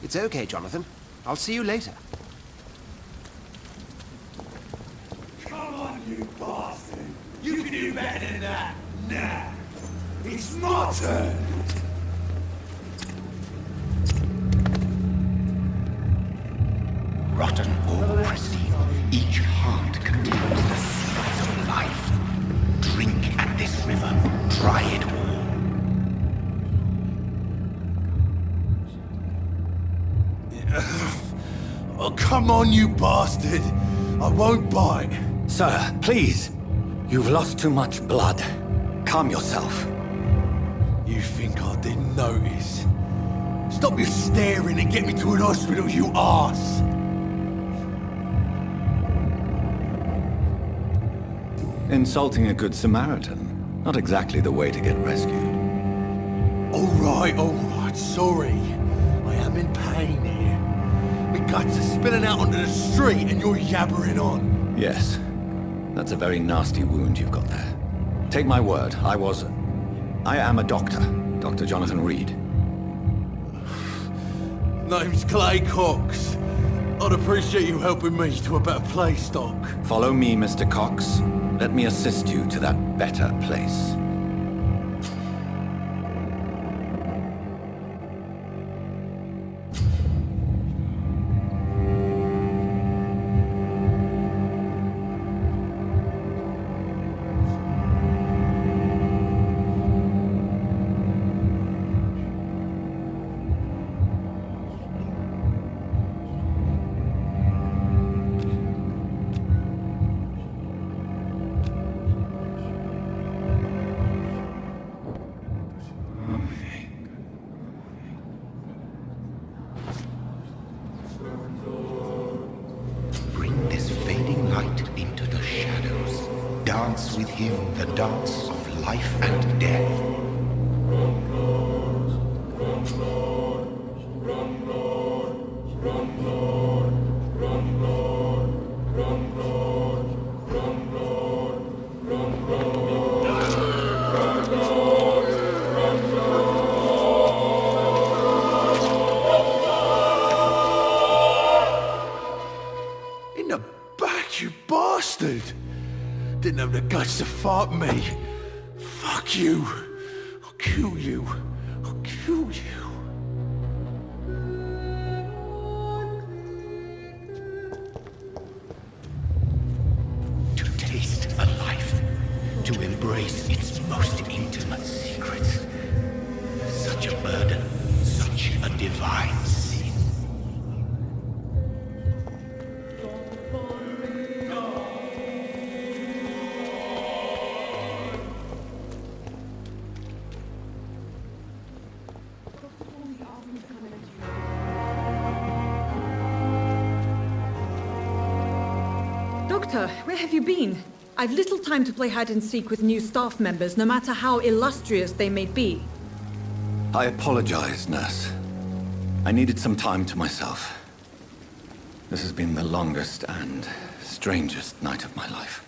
It's okay, Jonathan. I'll see you later. Come on, you bastard! You can do better than that! Nah! It's my turn! Rotten or pristine, each heart contains the secret of life. Drink at this river, try it all. Oh, come on, you bastard! I won't bite. Sir, please. You've lost too much blood. Calm yourself. You think I didn't notice? Stop your staring and get me to an hospital, you arse! Insulting a good Samaritan. Not exactly the way to get rescued. Alright, sorry. I am in pain here. My guts are spilling out onto the street and you're yabbering on. Yes. That's a very nasty wound you've got there. Take my word, I am a doctor. Dr. Jonathan Reed. Name's Clay Cox. I'd appreciate you helping me to a better place, Doc. Follow me, Mr. Cox. Let me assist you to that better place. Dance with him the dance of life and death. In the back, you bastard! Didn't have the guts to fight me. Fuck you. I'll kill you. I'll kill you. To taste a life, to embrace its most intimate secrets. Such a burden, such a divine sin. Doctor, where have you been? I've little time to play hide and seek with new staff members, no matter how illustrious they may be. I apologize, nurse. I needed some time to myself. This has been the longest and strangest night of my life.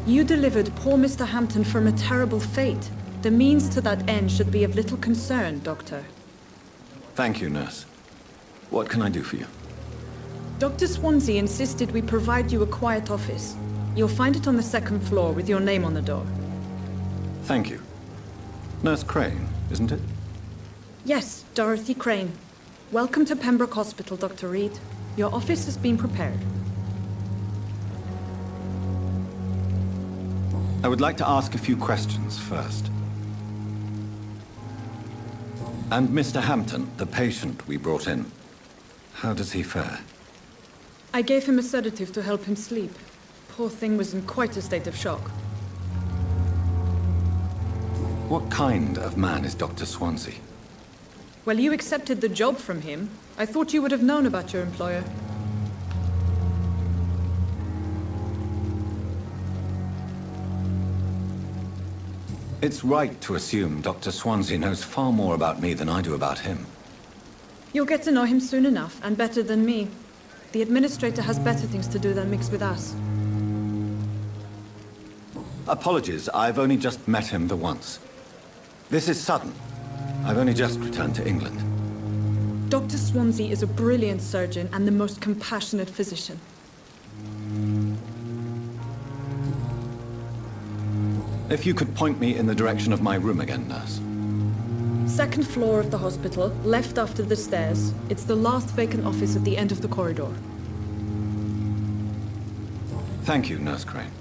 You delivered poor Mr. Hampton from a terrible fate. The means to that end should be of little concern, Doctor. Thank you, nurse. What can I do for you? Dr. Swansea insisted we provide you a quiet office. You'll find it on the second floor with your name on the door. Thank you. Nurse Crane, isn't it? Yes, Dorothy Crane. Welcome to Pembroke Hospital, Dr. Reed. Your office has been prepared. I would like to ask a few questions first. And Mr. Hampton, the patient we brought in, how does he fare? I gave him a sedative to help him sleep. Poor thing was in quite a state of shock. What kind of man is Dr. Swansea? Well, you accepted the job from him. I thought you would have known about your employer. It's right to assume Dr. Swansea knows far more about me than I do about him. You'll get to know him soon enough, and better than me. The administrator has better things to do than mix with us. Apologies, I've only just met him the once. This is sudden. I've only just returned to England. Dr. Swansea is a brilliant surgeon and the most compassionate physician. If you could point me in the direction of my room again, nurse. Second floor of the hospital, left after the stairs. It's the last vacant office at the end of the corridor. Thank you, Nurse Crane.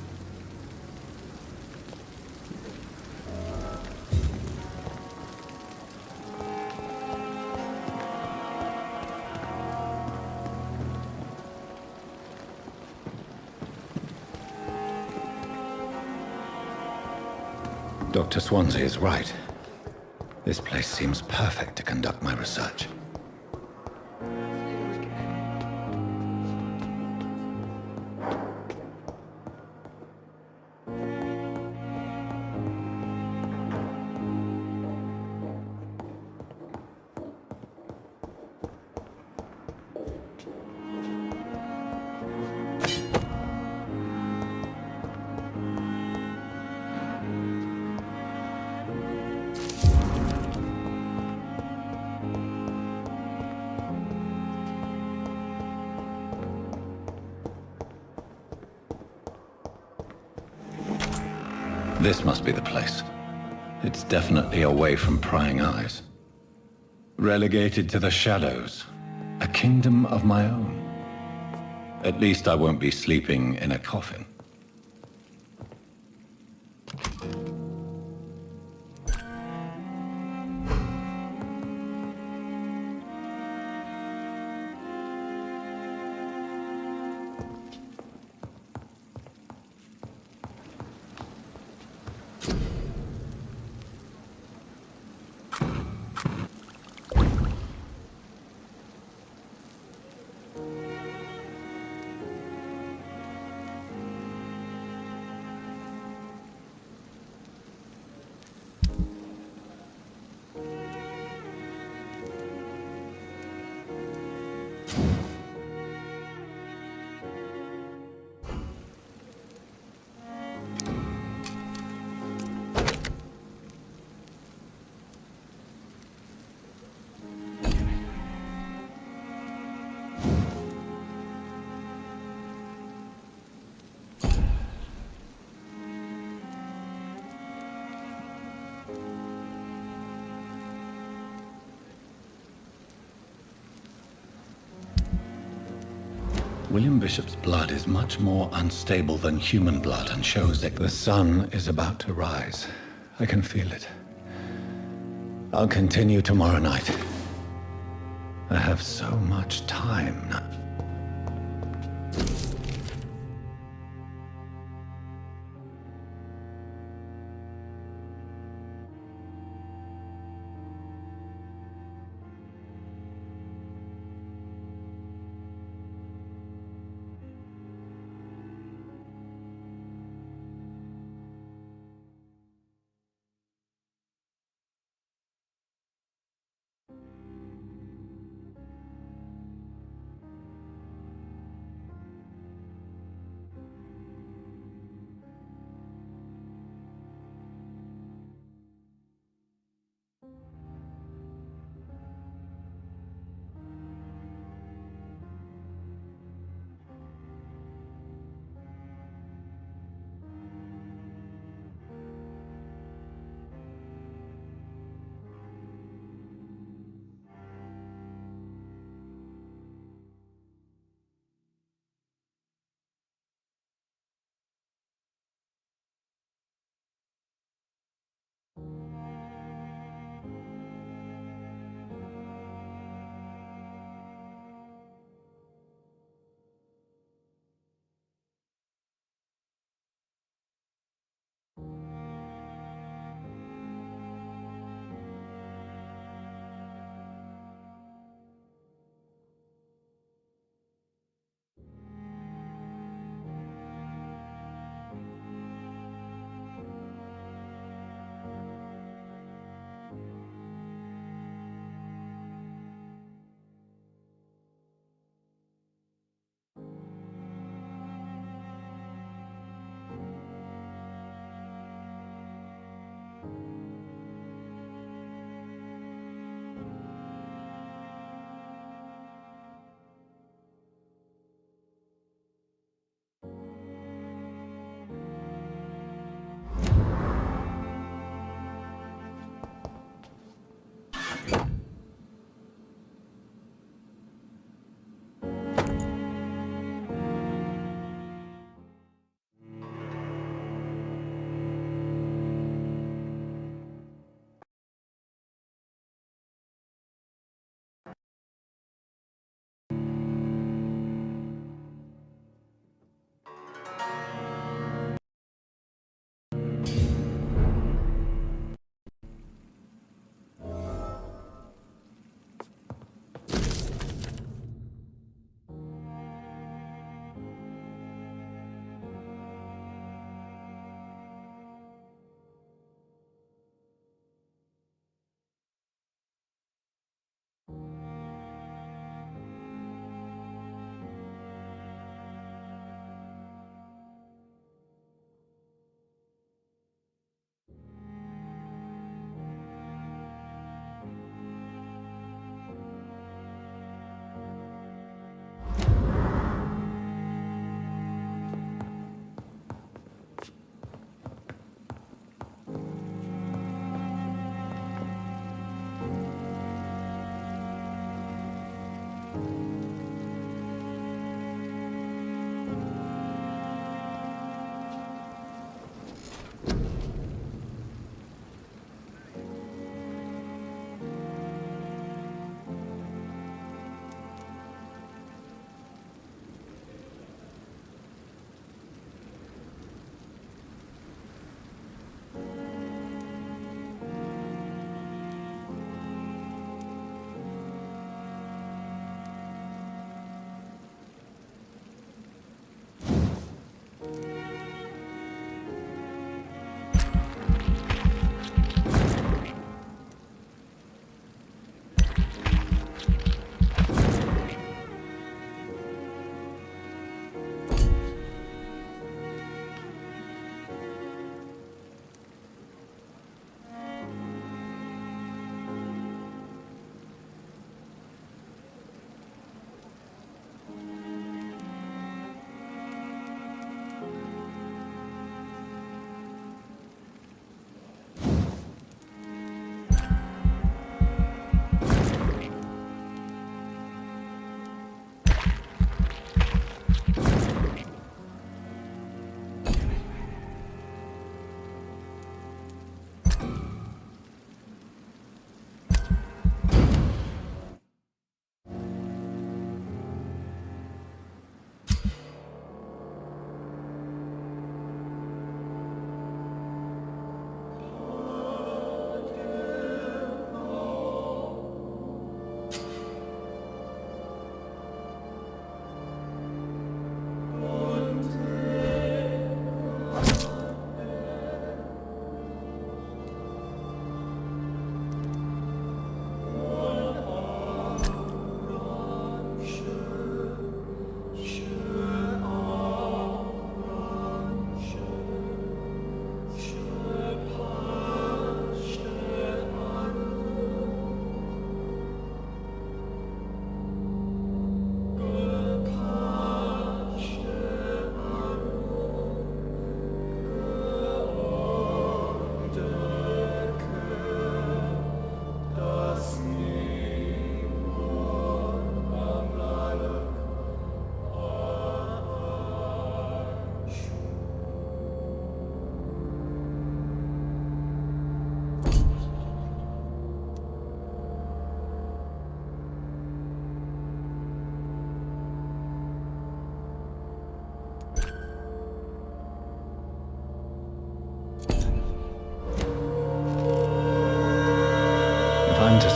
Dr. Swansea is right. This place seems perfect to conduct my research. This must be the place. It's definitely away from prying eyes. Relegated to the shadows. A kingdom of my own. At least I won't be sleeping in a coffin. William Bishop's blood is much more unstable than human blood and shows that the sun is about to rise. I can feel it. I'll continue tomorrow night. I have so much time now.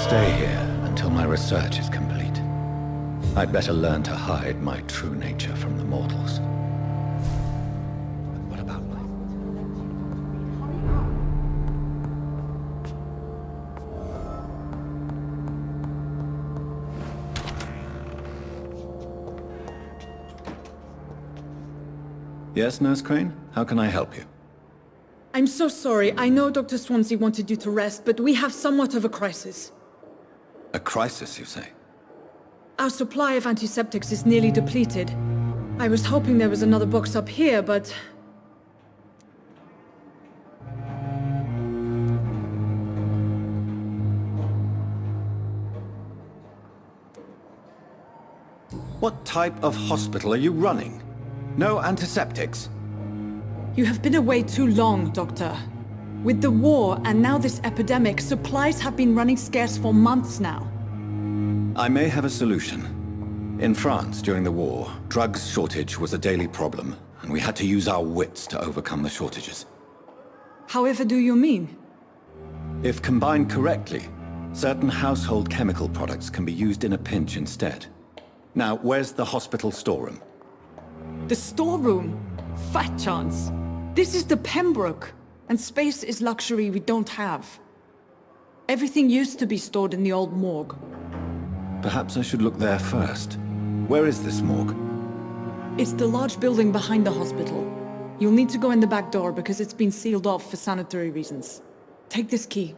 Stay here until my research is complete. I'd better learn to hide my true nature from the mortals. But what about life? Yes, Nurse Crane? How can I help you? I'm so sorry. I know Dr. Swansea wanted you to rest, but we have somewhat of a crisis. A crisis, you say? Our supply of antiseptics is nearly depleted. I was hoping there was another box up here, but... What type of hospital are you running? No antiseptics? You have been away too long, Doctor. With the war and now this epidemic, supplies have been running scarce for months now. I may have a solution. In France, during the war, drugs shortage was a daily problem, and we had to use our wits to overcome the shortages. However do you mean? If combined correctly, certain household chemical products can be used in a pinch instead. Now, where's the hospital storeroom? The storeroom? Fat chance. This is the Pembroke, and space is luxury we don't have. Everything used to be stored in the old morgue. Perhaps I should look there first. Where is this morgue? It's the large building behind the hospital. You'll need to go in the back door because it's been sealed off for sanitary reasons. Take this key.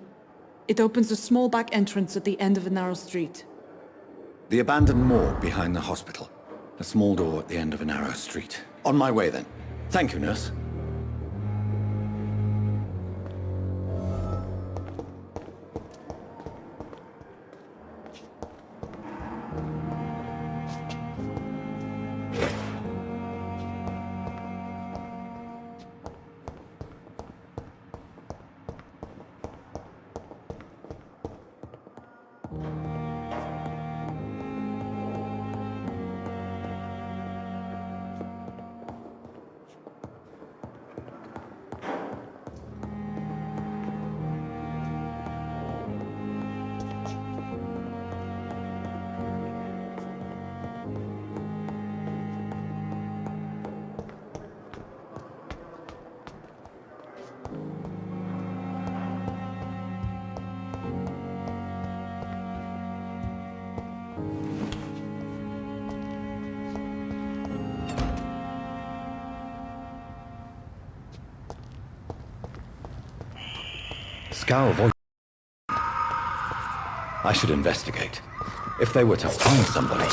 It opens a small back entrance at the end of a narrow street. The abandoned morgue behind the hospital. A small door at the end of a narrow street. On my way then. Thank you, nurse. Scowl voice. I should investigate. If they were to find somebody...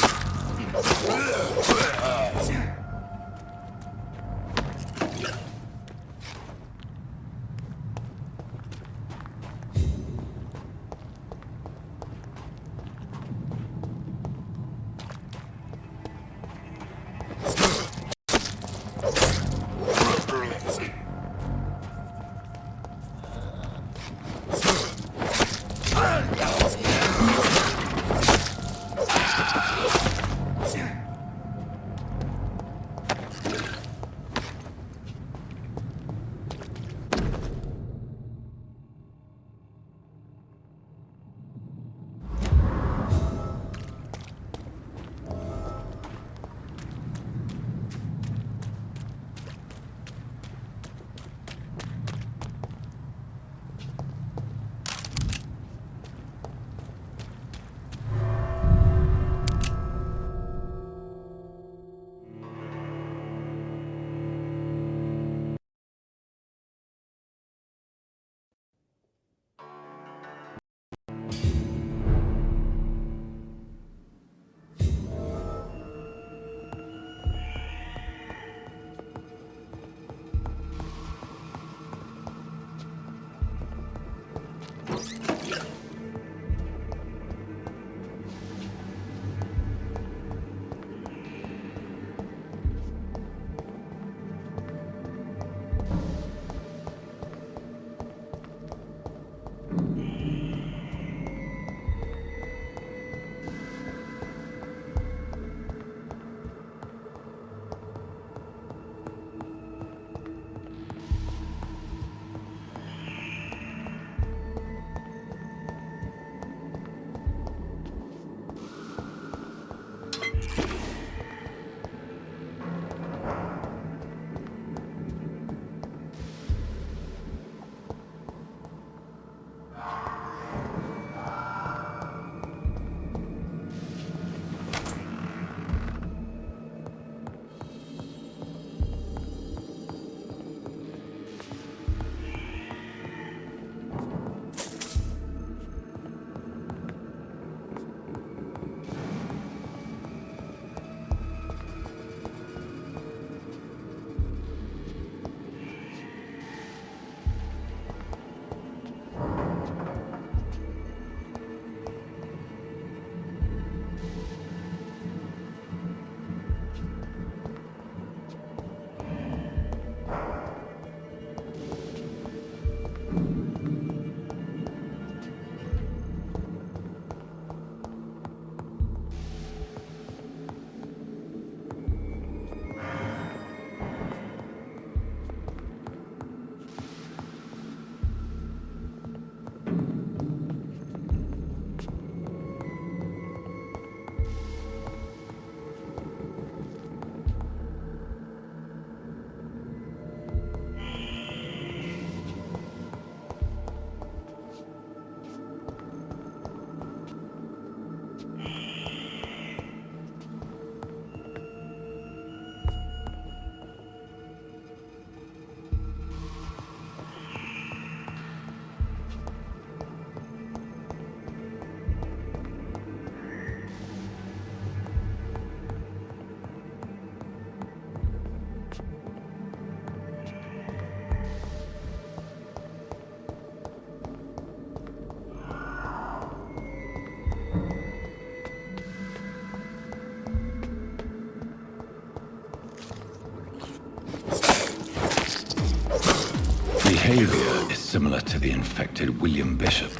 Behavior is similar to the infected William Bishop.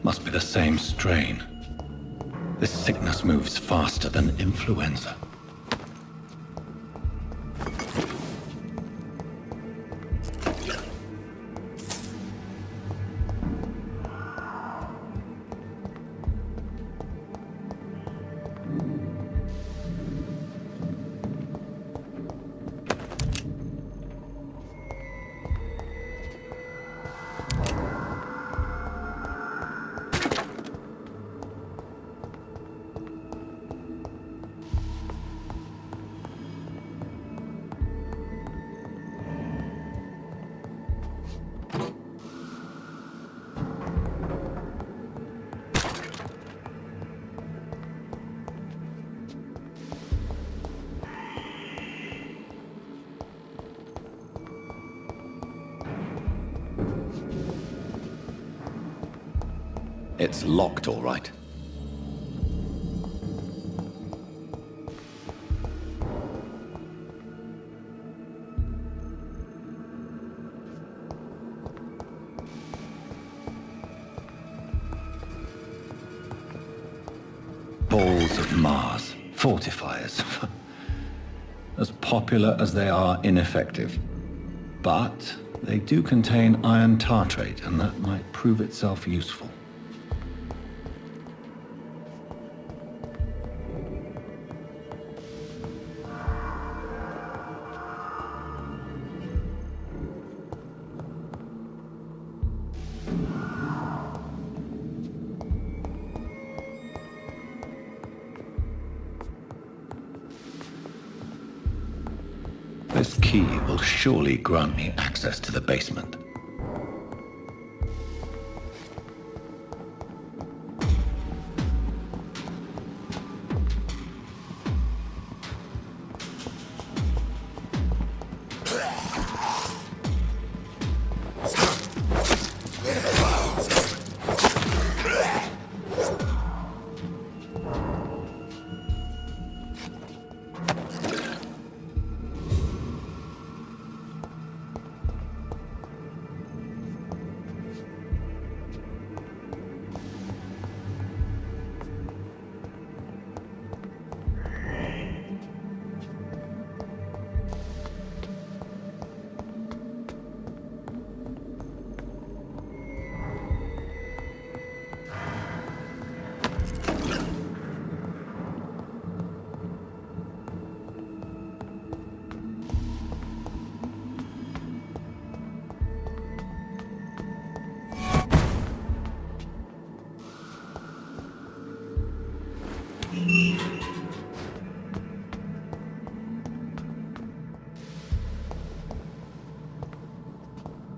Must be the same strain. This sickness moves faster than influenza. It's locked, all right. Balls of Mars. Fortifiers. As popular as they are ineffective. But they do contain iron tartrate, and that might prove itself useful. This key will surely grant me access to the basement.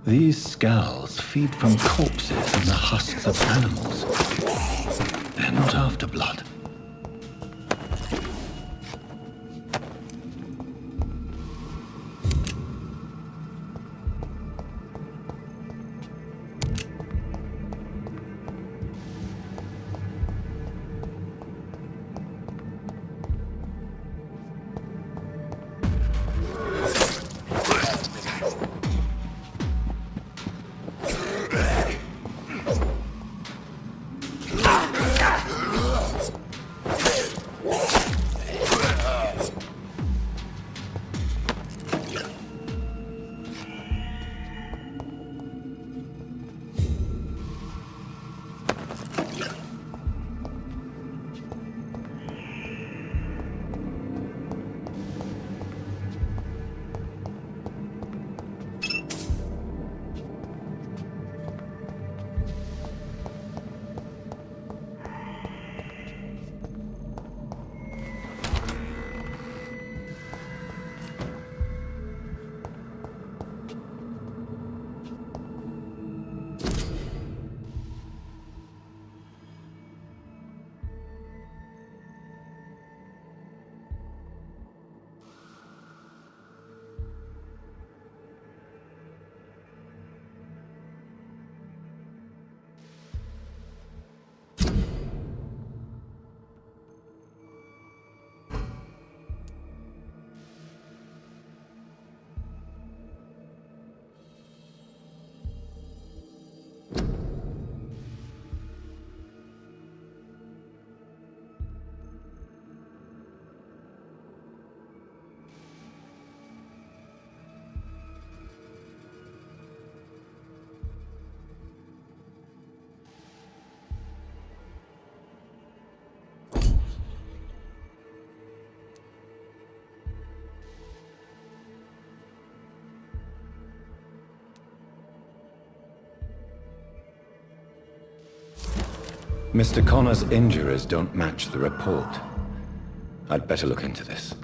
These scowls feed from corpses and the husks of animals. They're not after blood. Mr. Connor's injuries don't match the report. I'd better look into this.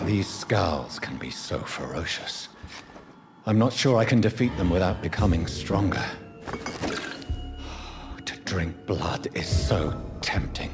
These scowls can be so ferocious. I'm not sure I can defeat them without becoming stronger. To drink blood is so tempting.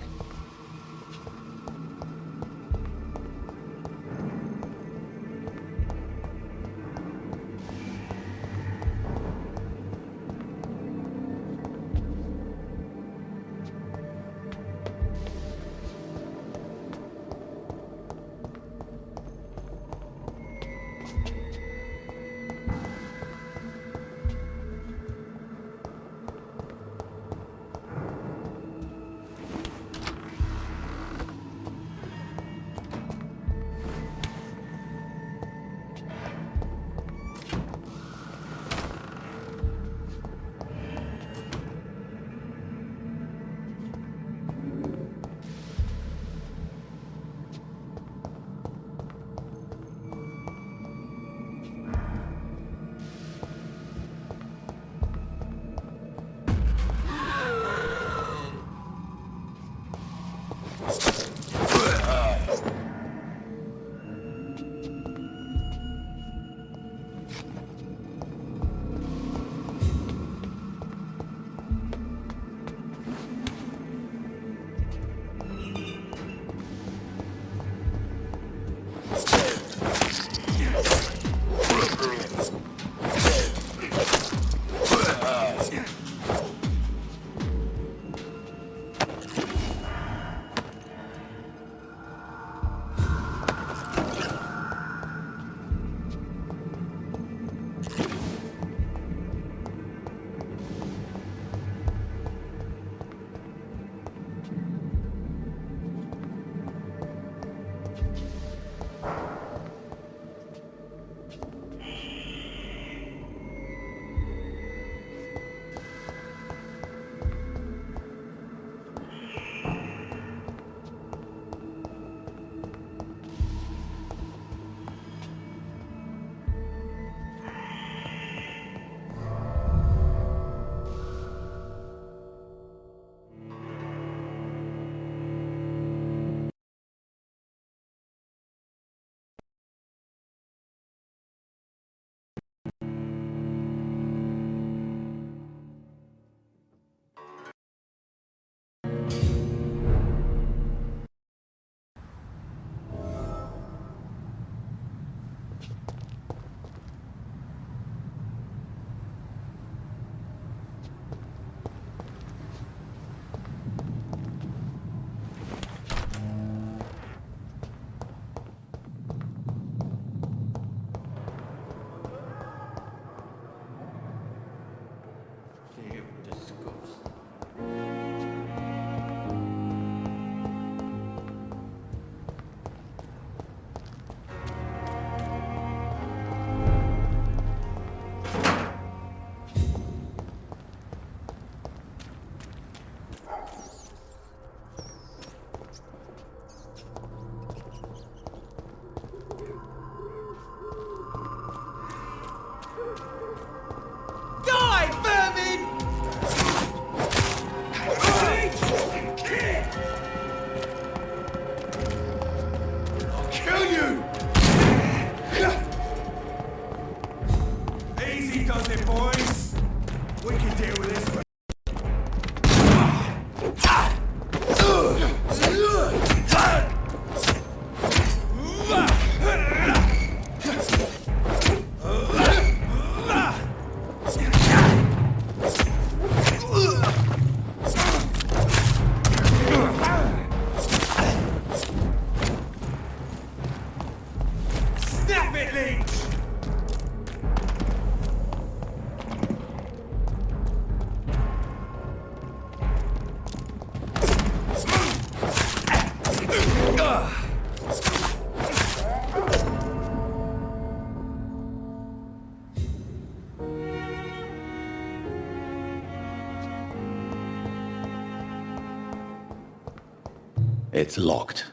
It's locked.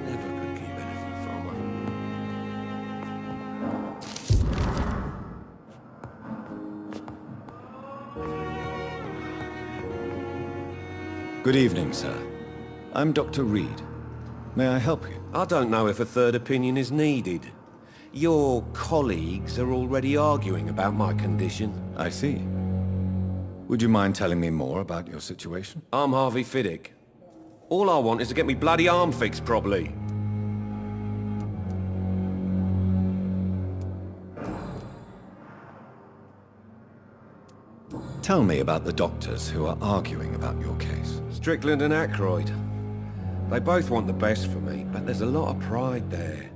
Never could keep anything from her. Good evening, sir. I'm Dr. Reed. May I help you? I don't know if a third opinion is needed. Your colleagues are already arguing about my condition. I see. Would you mind telling me more about your situation? I'm Harvey Fiddick. All I want is to get me bloody arm fixed properly. Tell me about the doctors who are arguing about your case. Strickland and Aykroyd. They both want the best for me, but there's a lot of pride there.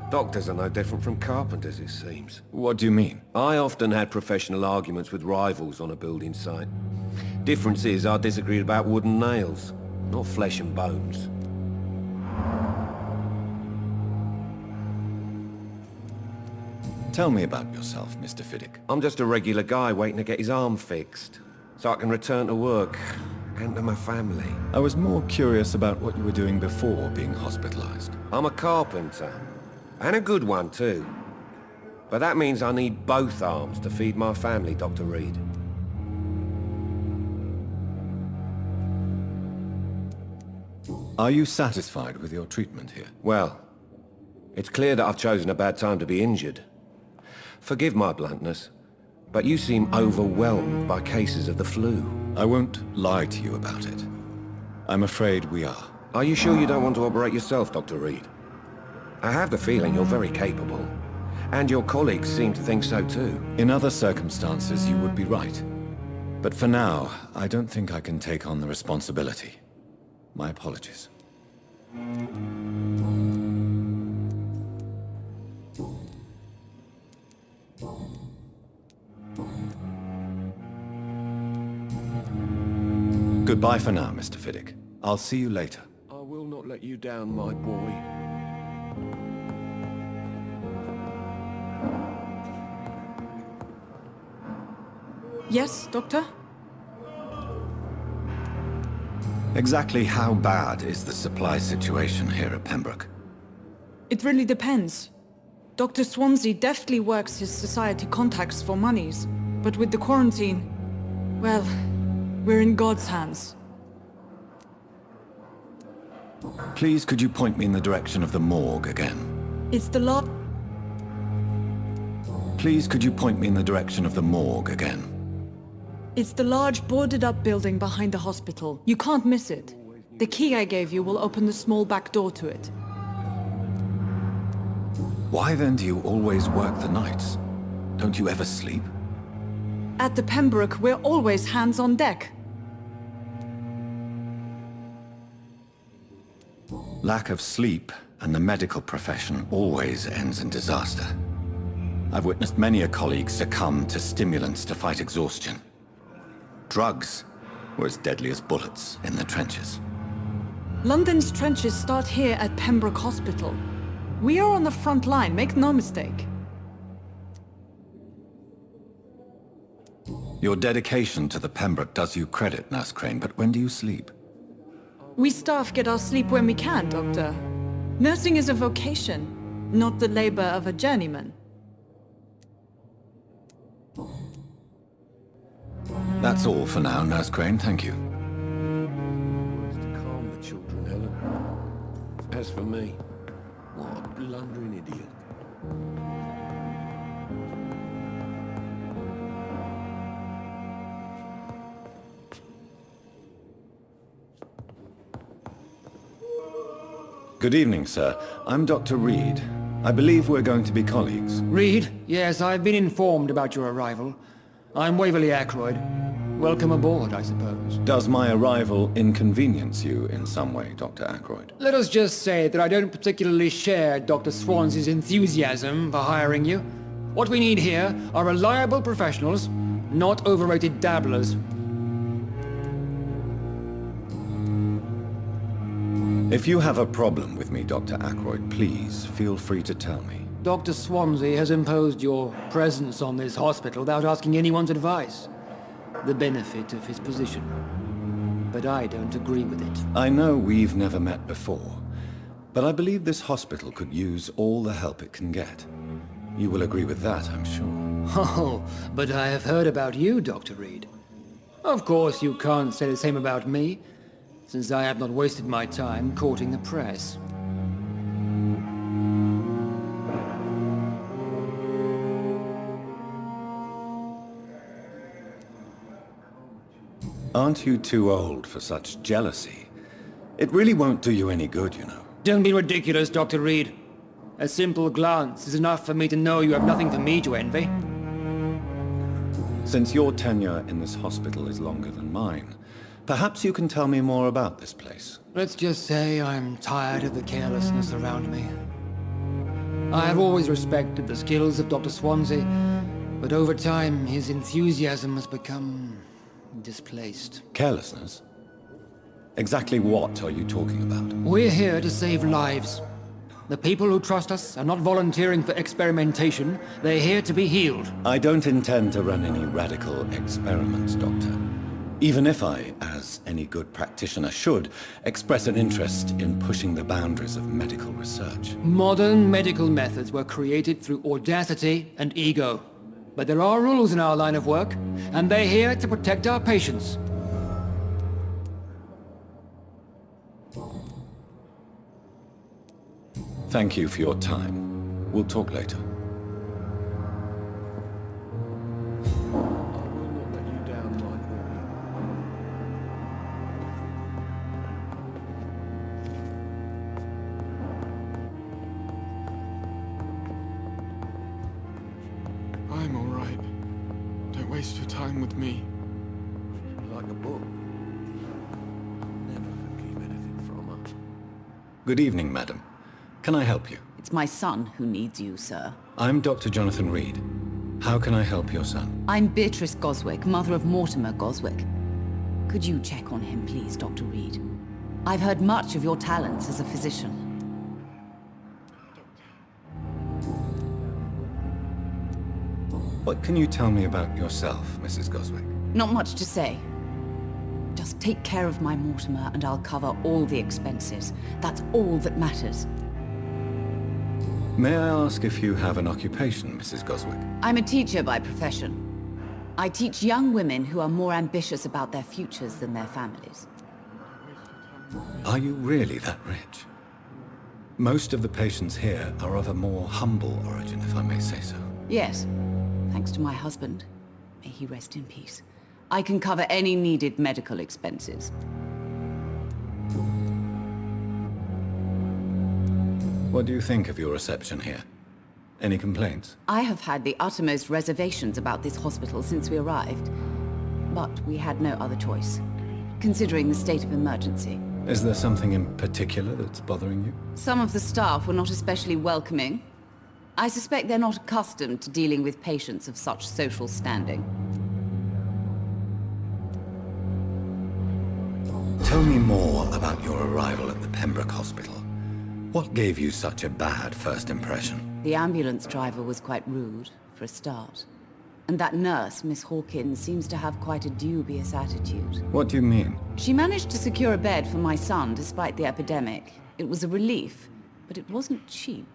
Doctors are no different from carpenters, it seems. What do you mean? I often had professional arguments with rivals on a building site. Difference is I disagreed about wooden nails, not flesh and bones. Tell me about yourself, Mr. Fiddick. I'm just a regular guy waiting to get his arm fixed, so I can return to work and to my family. I was more curious about what you were doing before being hospitalized. I'm a carpenter, and a good one too. But that means I need both arms to feed my family, Dr. Reed. Are you satisfied with your treatment here? Well, it's clear that I've chosen a bad time to be injured. Forgive my bluntness, but you seem overwhelmed by cases of the flu. I won't lie to you about it. I'm afraid we are. Are you sure you don't want to operate yourself, Dr. Reed? I have the feeling you're very capable, and your colleagues seem to think so too. In other circumstances, you would be right. But for now, I don't think I can take on the responsibility. My apologies. Goodbye for now, Mr. Fiddick. I'll see you later. I will not let you down, my boy. Yes, Doctor? Exactly how bad is the supply situation here at Pembroke? It really depends. Dr. Swansea deftly works his society contacts for monies, but with the quarantine, well, we're in God's hands. Please, could you point me in the direction of the morgue again? It's the law. Please, could you point me in the direction of the morgue again? It's the large boarded-up building behind the hospital. You can't miss it. The key I gave you will open the small back door to it. Why then do you always work the nights? Don't you ever sleep? At the Pembroke, we're always hands on deck. Lack of sleep and the medical profession always ends in disaster. I've witnessed many a colleague succumb to stimulants to fight exhaustion. Drugs were as deadly as bullets in the trenches. London's trenches start here at Pembroke Hospital. We are on the front line, make no mistake. Your dedication to the Pembroke does you credit, Nurse Crane, but when do you sleep? We staff get our sleep when we can, Doctor. Nursing is a vocation, not the labor of a journeyman. That's all for now, Nurse Crane, thank you. Words to calm the children, Helen. As for me, what a blundering idiot. Good evening, sir. I'm Dr. Reed. I believe we're going to be colleagues. Reed? Yes, I've been informed about your arrival. I'm Waverly Aykroyd. Welcome aboard, I suppose. Does my arrival inconvenience you in some way, Dr. Ackroyd? Let us just say that I don't particularly share Dr. Swansea's enthusiasm for hiring you. What we need here are reliable professionals, not overrated dabblers. If you have a problem with me, Dr. Ackroyd, please feel free to tell me. Dr. Swansea has imposed your presence on this hospital without asking anyone's advice. The benefit of his position. But I don't agree with it. I know we've never met before, but I believe this hospital could use all the help it can get. You will agree with that, I'm sure. Oh, but I have heard about you, Dr. Reed. Of course you can't say the same about me, since I have not wasted my time courting the press. Aren't you too old for such jealousy? It really won't do you any good, you know. Don't be ridiculous, Dr. Reed. A simple glance is enough for me to know you have nothing for me to envy. Since your tenure in this hospital is longer than mine, perhaps you can tell me more about this place. Let's just say I'm tired of the carelessness around me. I have always respected the skills of Dr. Swansea, but over time his enthusiasm has become displaced. Carelessness? Exactly what are you talking about? We're here to save lives. The people who trust us are not volunteering for experimentation. They're here to be healed. I don't intend to run any radical experiments, Doctor. Even if I, as any good practitioner should, express an interest in pushing the boundaries of medical research. Modern medical methods were created through audacity and ego. But there are rules in our line of work, and they're here to protect our patients. Thank you for your time. We'll talk later. I'm all right. Don't waste your time with me. Like a book. Never could keep anything from her. Good evening, madam. Can I help you? It's my son who needs you, sir. I'm Dr. Jonathan Reed. How can I help your son? I'm Beatrice Goswick, mother of Mortimer Goswick. Could you check on him, please, Dr. Reed? I've heard much of your talents as a physician. What can you tell me about yourself, Mrs. Goswick? Not much to say. Just take care of my Mortimer and I'll cover all the expenses. That's all that matters. May I ask if you have an occupation, Mrs. Goswick? I'm a teacher by profession. I teach young women who are more ambitious about their futures than their families. Are you really that rich? Most of the patients here are of a more humble origin, if I may say so. Yes, thanks to my husband. May he rest in peace. I can cover any needed medical expenses. What do you think of your reception here? Any complaints? I have had the uttermost reservations about this hospital since we arrived. But we had no other choice, considering the state of emergency. Is there something in particular that's bothering you? Some of the staff were not especially welcoming. I suspect they're not accustomed to dealing with patients of such social standing. Tell me more about your arrival at the Pembroke Hospital. What gave you such a bad first impression? The ambulance driver was quite rude, for a start. And that nurse, Miss Hawkins, seems to have quite a dubious attitude. What do you mean? She managed to secure a bed for my son despite the epidemic. It was a relief, but it wasn't cheap.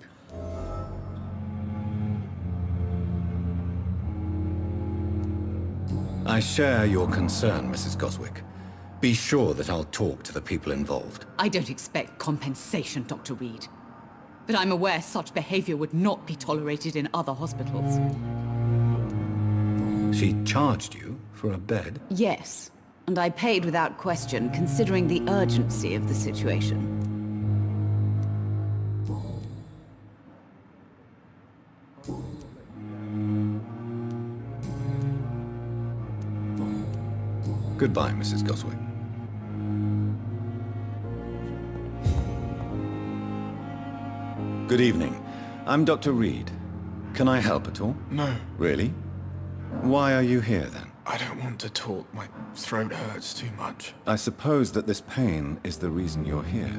I share your concern, Mrs. Goswick. Be sure that I'll talk to the people involved. I don't expect compensation, Dr. Reed. But I'm aware such behavior would not be tolerated in other hospitals. She charged you for a bed? Yes, and I paid without question, considering the urgency of the situation. Goodbye, Mrs. Goswick. Good evening. I'm Dr. Reed. Can I help at all? No, Really? Why are you here, then? I don't want to talk. My throat hurts too much. I suppose that this pain is the reason you're here.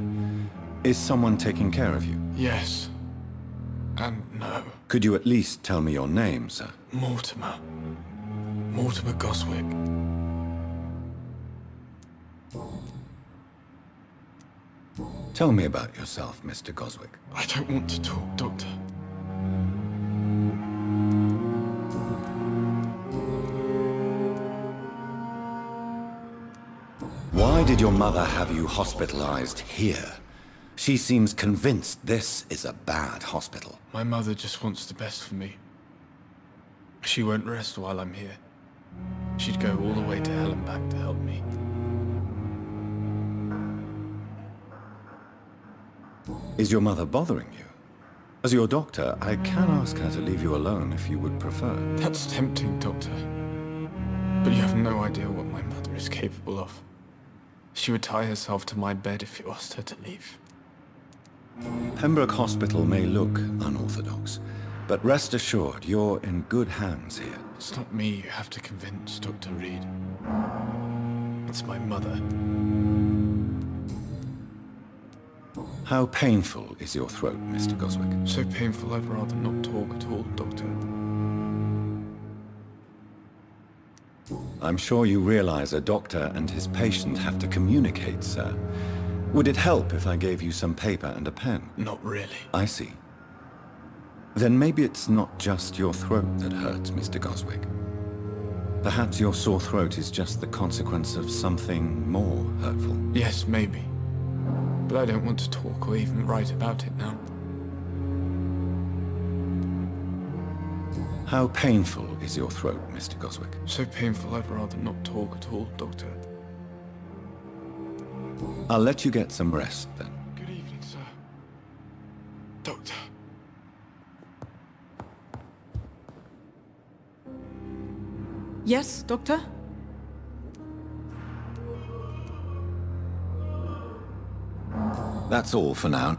Is someone taking care of you? Yes. And no. Could you at least tell me your name, sir? Mortimer. Mortimer Goswick. Tell me about yourself, Mr. Goswick. I don't want to talk, Doctor. Why did your mother have you hospitalized here? She seems convinced this is a bad hospital. My mother just wants the best for me. She won't rest while I'm here. She'd go all the way to hell and back to help me. Is your mother bothering you? As your doctor, I can ask her to leave you alone if you would prefer. That's tempting, Doctor. But you have no idea what my mother is capable of. She would tie herself to my bed if you asked her to leave. Pembroke Hospital may look unorthodox, but rest assured you're in good hands here. It's not me you have to convince, Dr. Reed. It's my mother. How painful is your throat, Mr. Goswick? So painful I'd rather not talk at all, Doctor. I'm sure you realize a doctor and his patient have to communicate, sir. Would it help if I gave you some paper and a pen? Not really. I see. Then maybe it's not just your throat that hurts, Mr. Goswick. Perhaps your sore throat is just the consequence of something more hurtful. Yes, maybe. But I don't want to talk or even write about it now. How painful is your throat, Mr. Goswick? So painful I'd rather not talk at all, Doctor. I'll let you get some rest, then. Good evening, sir. Doctor. Yes, Doctor? That's all for now.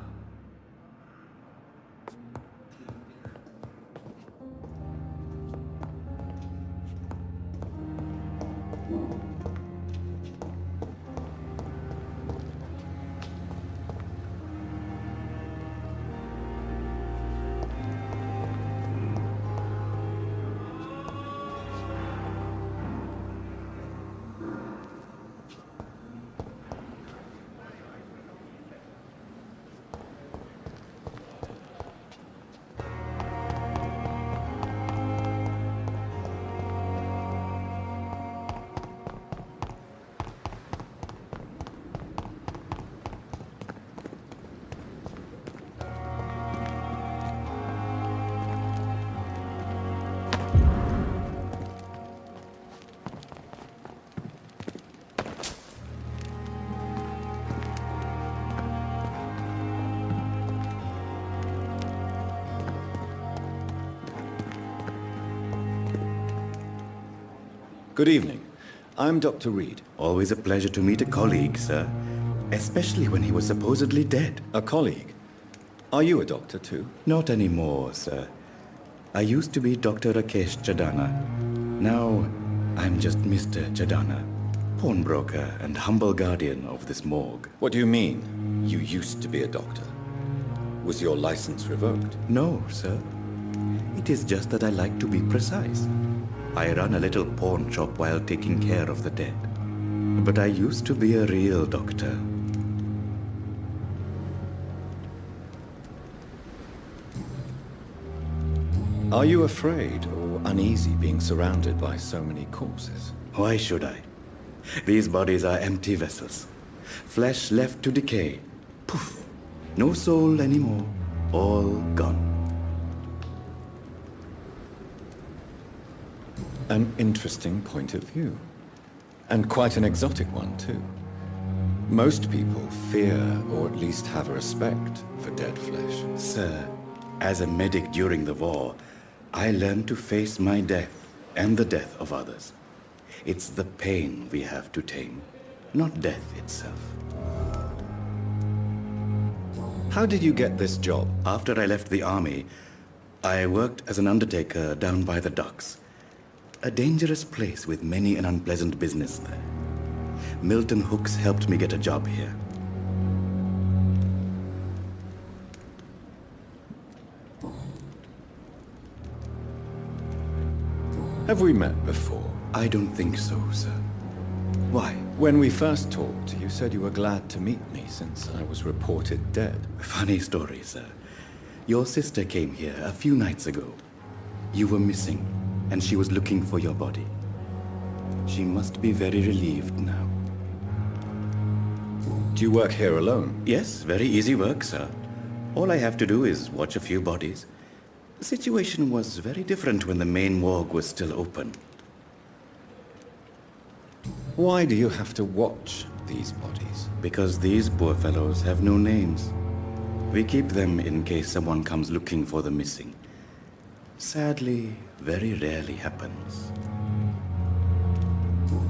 Good evening. I'm Dr. Reed. Always a pleasure to meet a colleague, sir. Especially when he was supposedly dead. A colleague. Are you a doctor, too? Not anymore, sir. I used to be Dr. Rakesh Chadana. Now, I'm just Mr. Chadana, pawnbroker and humble guardian of this morgue. What do you mean, you used to be a doctor? Was your license revoked? No, sir. It is just that I like to be precise. I run a little pawn shop while taking care of the dead. But I used to be a real doctor. Are you afraid or uneasy being surrounded by so many corpses? Why should I? These bodies are empty vessels. Flesh left to decay. Poof. No soul anymore. All gone. An interesting point of view. And quite an exotic one, too. Most people fear, or at least have a respect, for dead flesh. Sir, as a medic during the war, I learned to face my death and the death of others. It's the pain we have to tame, not death itself. How did you get this job? After I left the army, I worked as an undertaker down by the docks. A dangerous place with many an unpleasant business there. Milton Hooks helped me get a job here. Have we met before? I don't think so, sir. Why? When we first talked, you said you were glad to meet me since I was reported dead. Funny story, sir. Your sister came here a few nights ago. You were missing, and she was looking for your body. She must be very relieved now. Do you work here alone? Yes, very easy work, sir. All I have to do is watch a few bodies. The situation was very different when the main morgue was still open. Why do you have to watch these bodies? Because these poor fellows have no names. We keep them in case someone comes looking for the missing. Sadly, very rarely happens.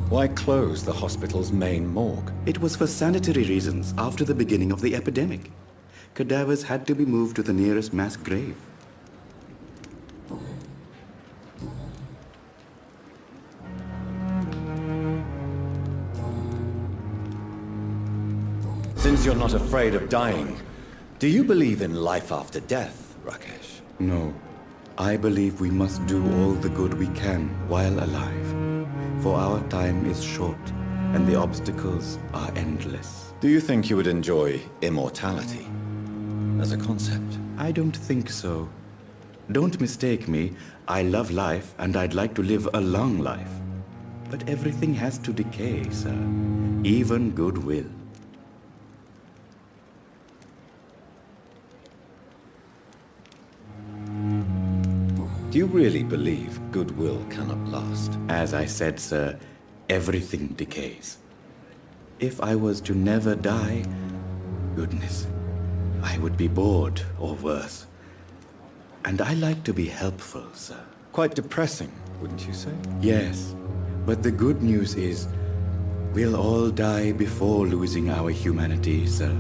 Why close the hospital's main morgue? It was for sanitary reasons after the beginning of the epidemic. Cadavers had to be moved to the nearest mass grave. Since you're not afraid of dying, do you believe in life after death, Rakesh? No. I believe we must do all the good we can while alive. For our time is short, and the obstacles are endless. Do you think you would enjoy immortality as a concept? I don't think so. Don't mistake me. I love life, and I'd like to live a long life. But everything has to decay, sir. Even goodwill. Do you really believe goodwill cannot last? As I said, sir, everything decays. If I was to never die, goodness, I would be bored or worse. And I like to be helpful, sir. Quite depressing, wouldn't you say? Yes, but the good news is, we'll all die before losing our humanity, sir.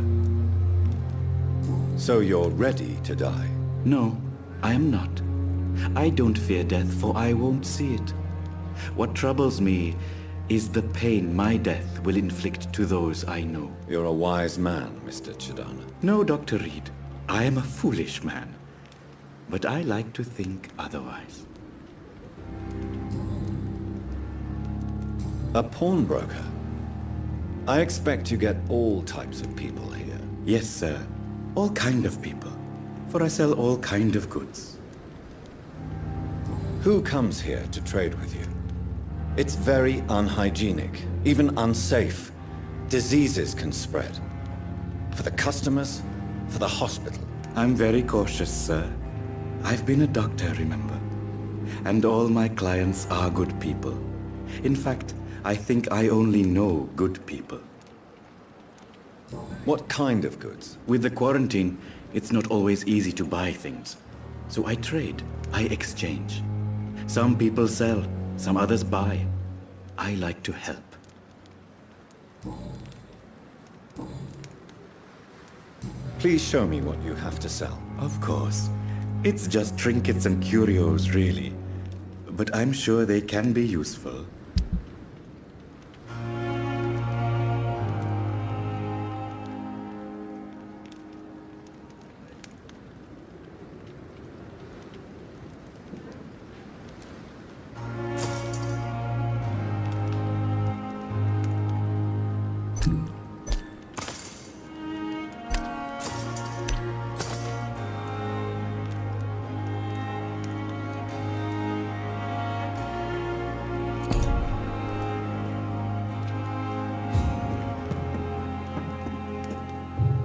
So you're ready to die? No, I am not. I don't fear death, for I won't see it. What troubles me is the pain my death will inflict to those I know. You're a wise man, Mr. Chidana. No, Dr. Reed. I am a foolish man. But I like to think otherwise. A pawnbroker? I expect you get all types of people here. Yes, sir. All kind of people. For I sell all kind of goods. Who comes here to trade with you? It's very unhygienic, even unsafe. Diseases can spread. For the customers, for the hospital. I'm very cautious, sir. I've been a doctor, remember? And all my clients are good people. In fact, I think I only know good people. What kind of goods? With the quarantine, it's not always easy to buy things. So I trade, I exchange. Some people sell, some others buy. I like to help. Please show me what you have to sell. Of course. It's just trinkets and curios, really. But I'm sure they can be useful.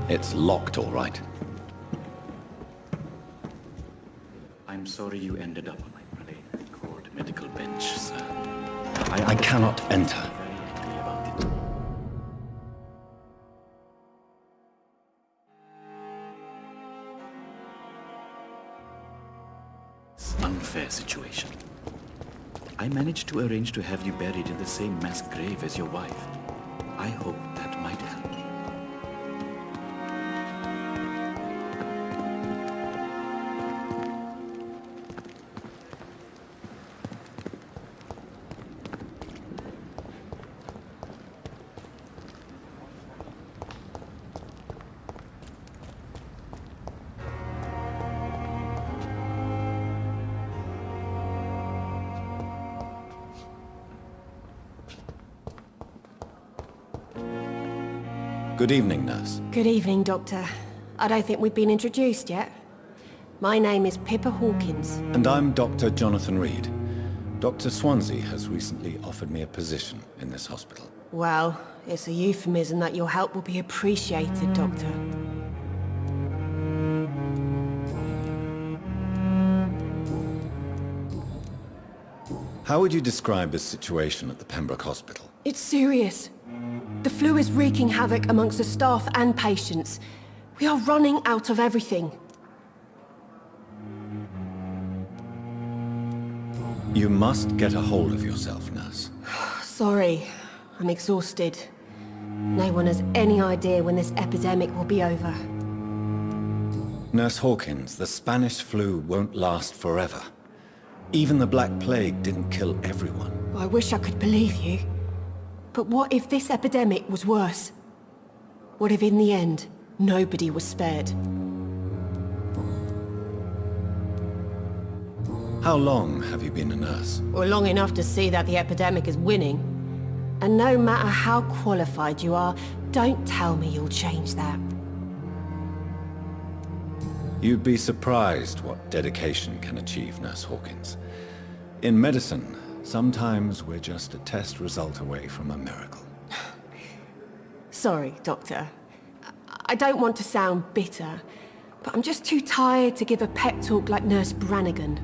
It's locked, all right. I'm sorry you ended up on my plain-cord medical bench, sir. I cannot enter. It's an unfair situation. I managed to arrange to have you buried in the same mass grave as your wife. I hope that might help. Good evening, nurse. Good evening, Doctor. I don't think we've been introduced yet. My name is Pippa Hawkins. And I'm Dr. Jonathan Reed. Dr. Swansea has recently offered me a position in this hospital. Well, it's a euphemism that your help will be appreciated, Doctor. How would you describe the situation at the Pembroke Hospital? It's serious. The flu is wreaking havoc amongst the staff and patients. We are running out of everything. You must get a hold of yourself, nurse. Sorry, I'm exhausted. No one has any idea when this epidemic will be over. Nurse Hawkins, the Spanish flu won't last forever. Even the Black Plague didn't kill everyone. I wish I could believe you. But what if this epidemic was worse? What if in the end, nobody was spared? How long have you been a nurse? Well, long enough to see that the epidemic is winning. And no matter how qualified you are, don't tell me you'll change that. You'd be surprised what dedication can achieve, Nurse Hawkins. In medicine, sometimes we're just a test result away from a miracle. Sorry, Doctor. I don't want to sound bitter, but I'm just too tired to give a pep talk like Nurse Brannigan.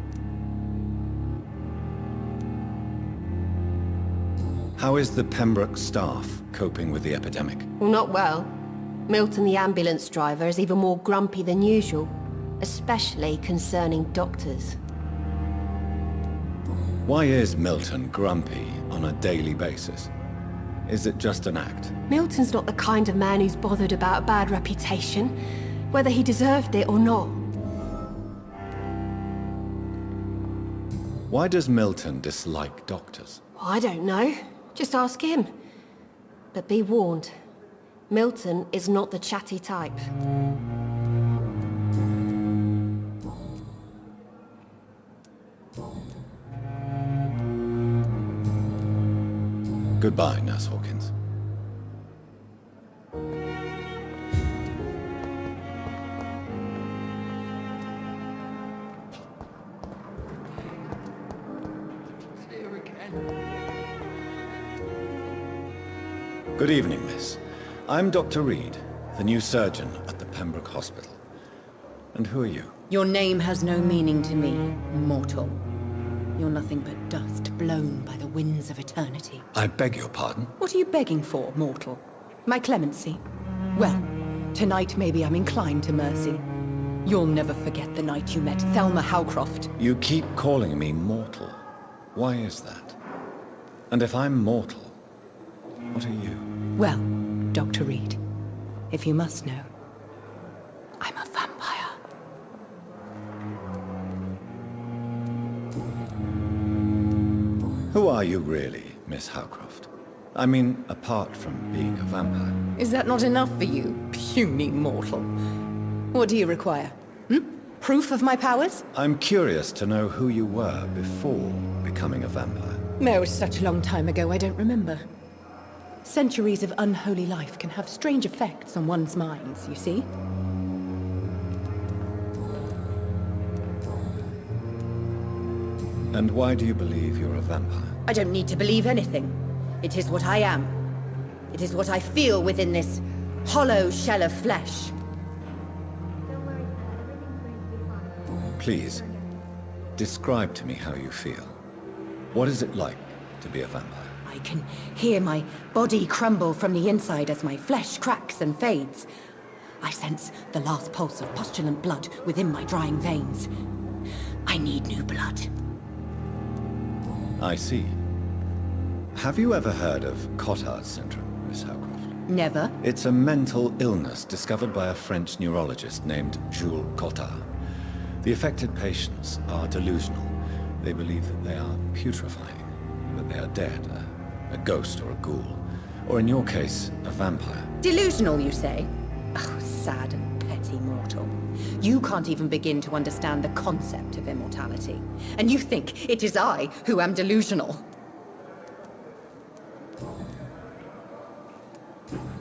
How is the Pembroke staff coping with the epidemic? Well, not well. Milton, the ambulance driver, is even more grumpy than usual, especially concerning doctors. Why is Milton grumpy on a daily basis? Is it just an act? Milton's not the kind of man who's bothered about a bad reputation, whether he deserved it or not. Why does Milton dislike doctors? I don't know. Just ask him. But be warned, Milton is not the chatty type. Goodbye, Nurse Hawkins. Good evening, miss. I'm Dr. Reed, the new surgeon at the Pembroke Hospital. And who are you? Your name has no meaning to me, mortal. You're nothing but dust blown by the winds of eternity. I beg your pardon? What are you begging for, mortal? My clemency? Well, tonight maybe I'm inclined to mercy. You'll never forget the night you met Thelma Howcroft. You keep calling me mortal. Why is that? And if I'm mortal, what are you? Well, Dr. Reed, if you must know, I'm a vampire. Who are you really, Miss Howcroft? I mean, apart from being a vampire. Is that not enough for you, puny mortal? What do you require? Proof of my powers? I'm curious to know who you were before becoming a vampire. It was such a long time ago, I don't remember. Centuries of unholy life can have strange effects on one's minds, you see? And why do you believe you're a vampire? I don't need to believe anything. It is what I am. It is what I feel within this hollow shell of flesh. Please, describe to me how you feel. What is it like to be a vampire? I can hear my body crumble from the inside as my flesh cracks and fades. I sense the last pulse of postulant blood within my drying veins. I need new blood. I see. Have you ever heard of Cotard's syndrome, Miss Howcroft? Never. It's a mental illness discovered by a French neurologist named Jules Cotard. The affected patients are delusional. They believe that they are putrefying, that they are dead, a ghost or a ghoul. Or in your case, a vampire. Delusional, you say? Oh, sad and petty mortal. You can't even begin to understand the concept of immortality. And you think it is I who am delusional.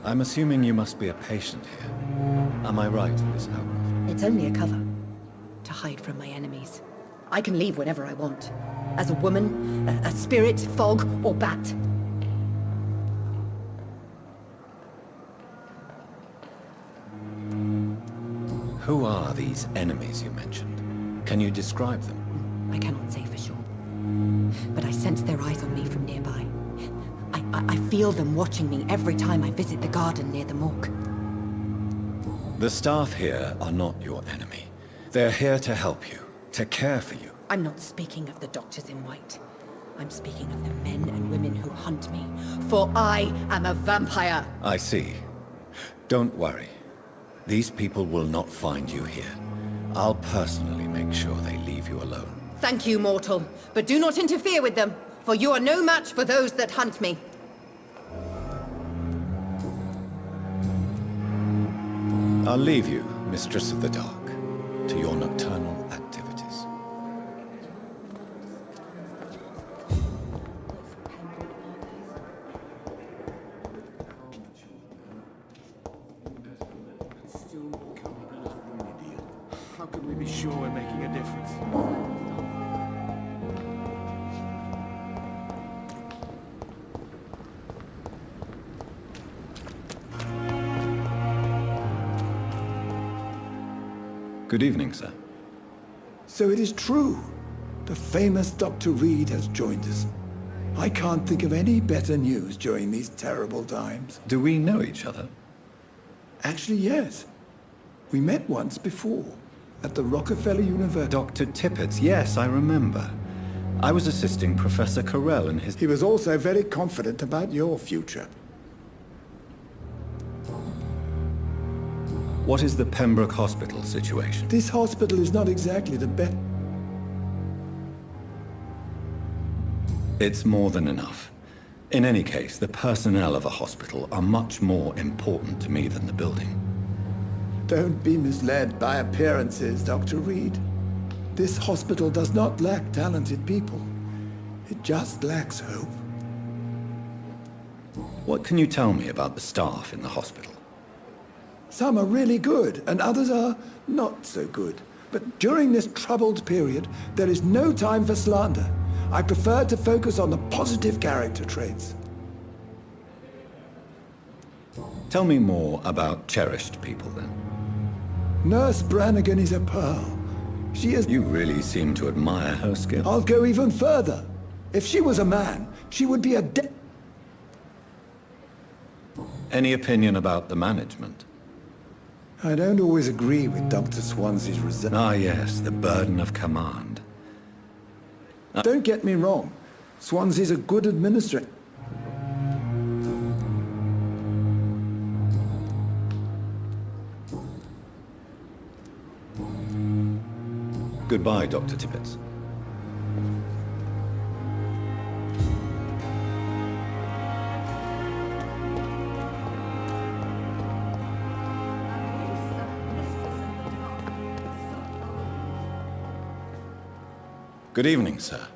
I'm assuming you must be a patient here. Am I right, Miss Howcroft? It's only a cover. To hide from my enemies. I can leave whenever I want. As a woman, a spirit, fog, or bat. Who are these enemies you mentioned? Can you describe them? I cannot say for sure. But I sense their eyes on me from nearby. I feel them watching me every time I visit the garden near the morgue. The staff here are not your enemy. They're here to help you, to care for you. I'm not speaking of the doctors in white. I'm speaking of the men and women who hunt me. For I am a vampire! I see. Don't worry. These people will not find you here. I'll personally make sure they leave you alone. Thank you, mortal. But do not interfere with them, for you are no match for those that hunt me. I'll leave you, Mistress of the Dark, to your nocturnal activities. How can we be sure we're making a difference? Good evening, sir. So it is true. The famous Dr. Reed has joined us. I can't think of any better news during these terrible times. Do we know each other? Actually, yes. We met once before, at the Rockefeller University. Dr. Tippett, yes, I remember. I was assisting Professor Carell in his... He was also very confident about your future. What is the Pembroke Hospital situation? This hospital is not exactly the best. It's more than enough. In any case, the personnel of a hospital are much more important to me than the building. Don't be misled by appearances, Dr. Reed. This hospital does not lack talented people. It just lacks hope. What can you tell me about the staff in the hospital? Some are really good, and others are not so good. But during this troubled period, there is no time for slander. I prefer to focus on the positive character traits. Tell me more about cherished people, then. Nurse Brannigan is a pearl. She is... You really seem to admire her skill. I'll go even further. If she was a man, she would be a Any opinion about the management? I don't always agree with Dr. Swansea's result. Ah, yes, the burden of command. Don't get me wrong. Swansea's a good administrator. Goodbye, Dr. Tippett. Good evening, sir.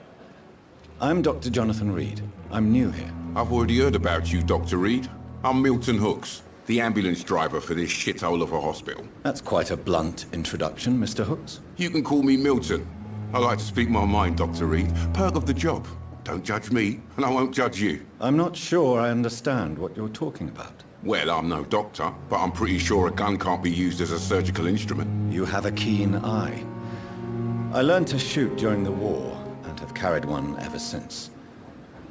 I'm Dr. Jonathan Reed. I'm new here. I've already heard about you, Dr. Reed. I'm Milton Hooks, the ambulance driver for this shithole of a hospital. That's quite a blunt introduction, Mr. Hooks. You can call me Milton. I like to speak my mind, Dr. Reed. Perk of the job. Don't judge me, and I won't judge you. I'm not sure I understand what you're talking about. Well, I'm no doctor, but I'm pretty sure a gun can't be used as a surgical instrument. You have a keen eye. I learned to shoot during the war, and have carried one ever since.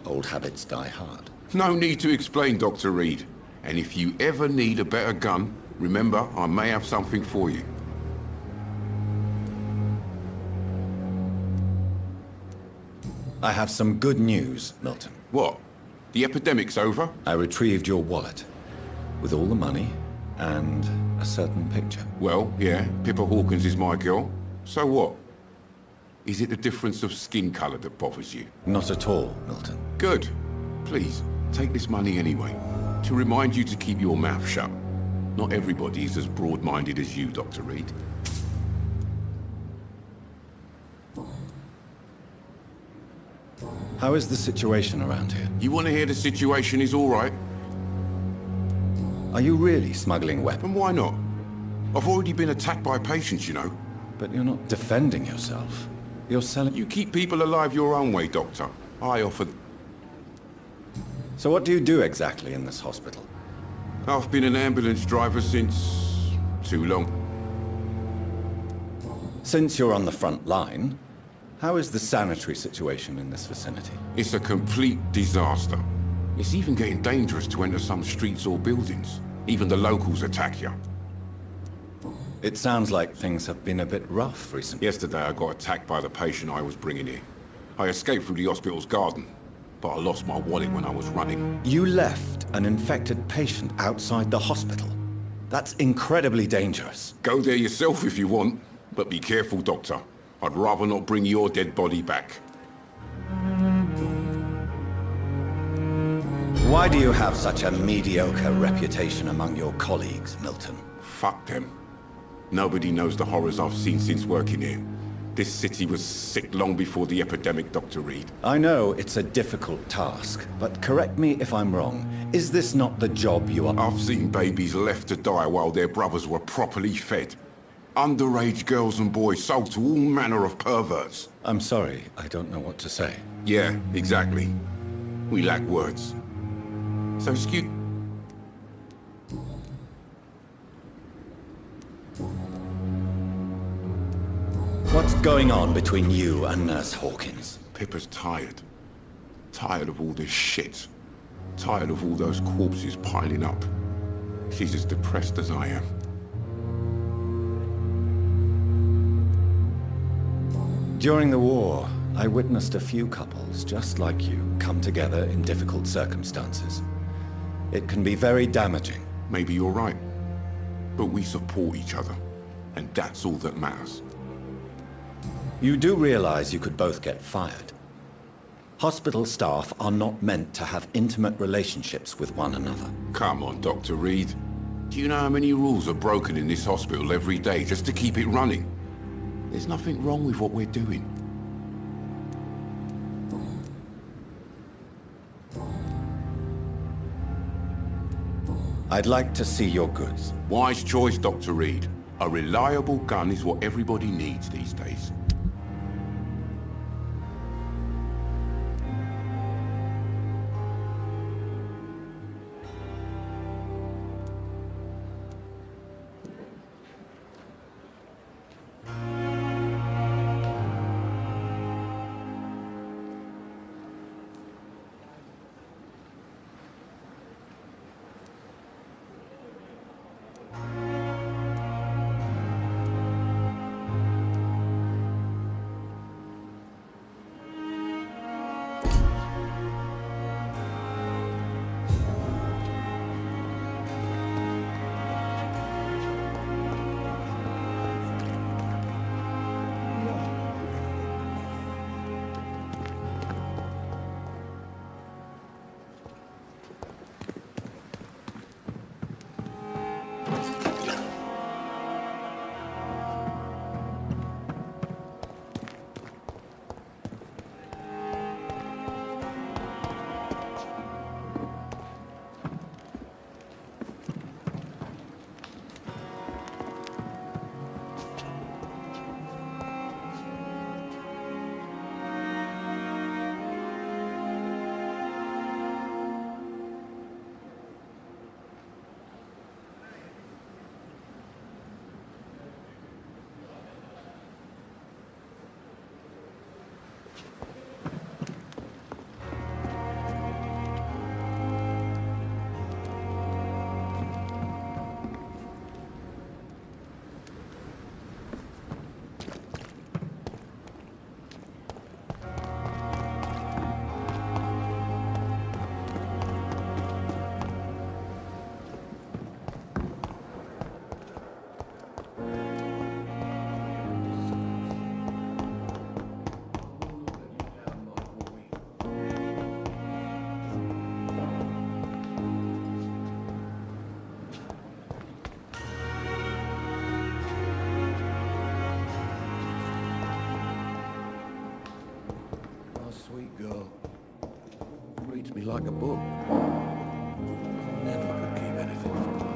Old habits die hard. No need to explain, Dr. Reed. And if you ever need a better gun, remember, I may have something for you. I have some good news, Milton. What? The epidemic's over? I retrieved your wallet, with all the money and a certain picture. Well, yeah, Pippa Hawkins is my girl. So what? Is it the difference of skin colour that bothers you? Not at all, Milton. Good. Please, take this money anyway. To remind you to keep your mouth shut. Not everybody is as broad-minded as you, Dr. Reed. How is the situation around here? You want to hear the situation is all right? Are you really smuggling weapons? And why not? I've already been attacked by patients, you know. But you're not defending yourself. You're selling... You keep people alive your own way, Doctor. I offer... So what do you do exactly in this hospital? I've been an ambulance driver since... too long. Since you're on the front line, how is the sanitary situation in this vicinity? It's a complete disaster. It's even getting dangerous to enter some streets or buildings. Even the locals attack you. It sounds like things have been a bit rough recently. Yesterday I got attacked by the patient I was bringing here. I escaped through the hospital's garden, but I lost my wallet when I was running. You left an infected patient outside the hospital? That's incredibly dangerous. Go there yourself if you want, but be careful, Doctor. I'd rather not bring your dead body back. Why do you have such a mediocre reputation among your colleagues, Milton? Fuck them. Nobody knows the horrors I've seen since working here. This city was sick long before the epidemic, Dr. Reed. I know it's a difficult task, but correct me if I'm wrong. Is this not the job you are... I've seen babies left to die while their brothers were properly fed. Underage girls and boys sold to all manner of perverts. I'm sorry, I don't know what to say. Yeah, exactly. We lack words. So excuse... What's going on between you and Nurse Hawkins? Pippa's tired. Tired of all this shit. Tired of all those corpses piling up. She's as depressed as I am. During the war, I witnessed a few couples just like you come together in difficult circumstances. It can be very damaging. Maybe you're right. But we support each other. And that's all that matters. You do realize you could both get fired. Hospital staff are not meant to have intimate relationships with one another. Come on, Dr. Reed. Do you know how many rules are broken in this hospital every day just to keep it running? There's nothing wrong with what we're doing. I'd like to see your goods. Wise choice, Dr. Reed. A reliable gun is what everybody needs these days. me like a book. Never could keep anything from her.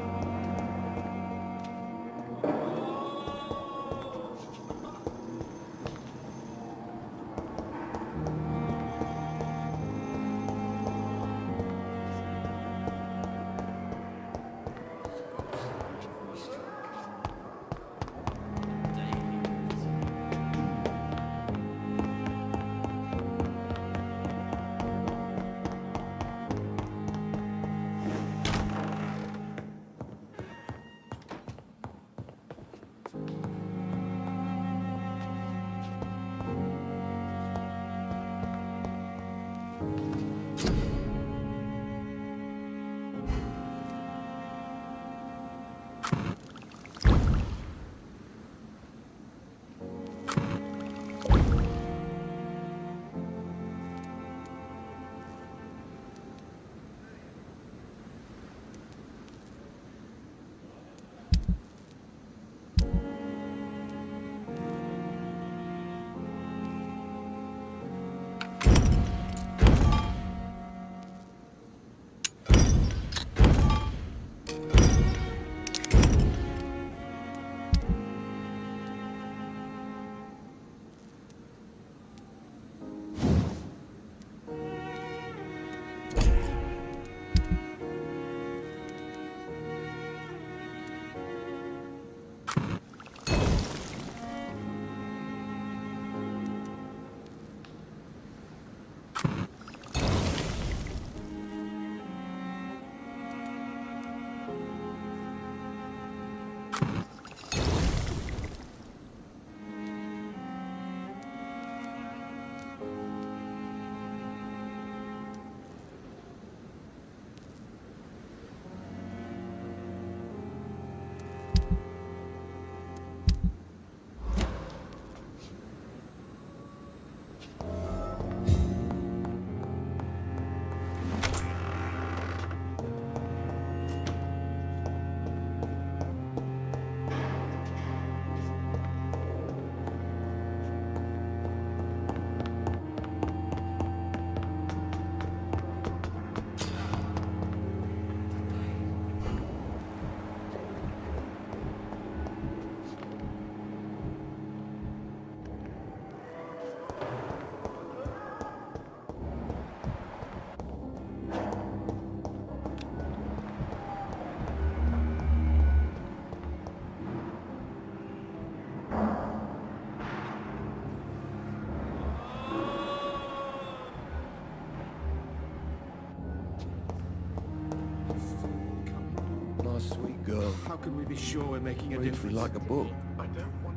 Sweet girl. How can we be sure we're making a Reads me difference? like a book.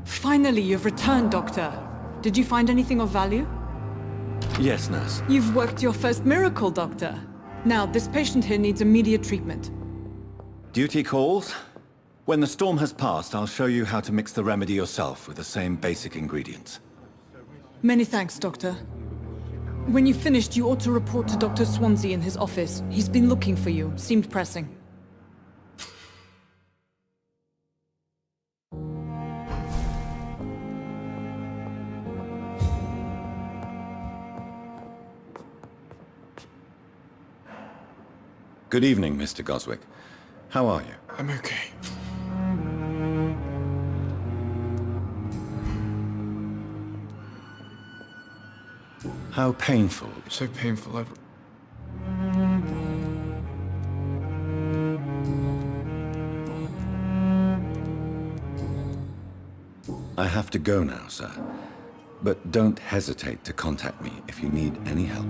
Finally, you've returned, Doctor. Did you find anything of value? Yes, nurse. You've worked your first miracle, Doctor. Now, this patient here needs immediate treatment. Duty calls. When the storm has passed, I'll show you how to mix the remedy yourself with the same basic ingredients. Many thanks, Doctor. When you've finished, you ought to report to Dr. Swansea in his office. He's been looking for you. Seemed pressing. Good evening, Mr. Goswick. How are you? I'm okay. How painful. So painful, I have to go now, sir. But don't hesitate to contact me if you need any help.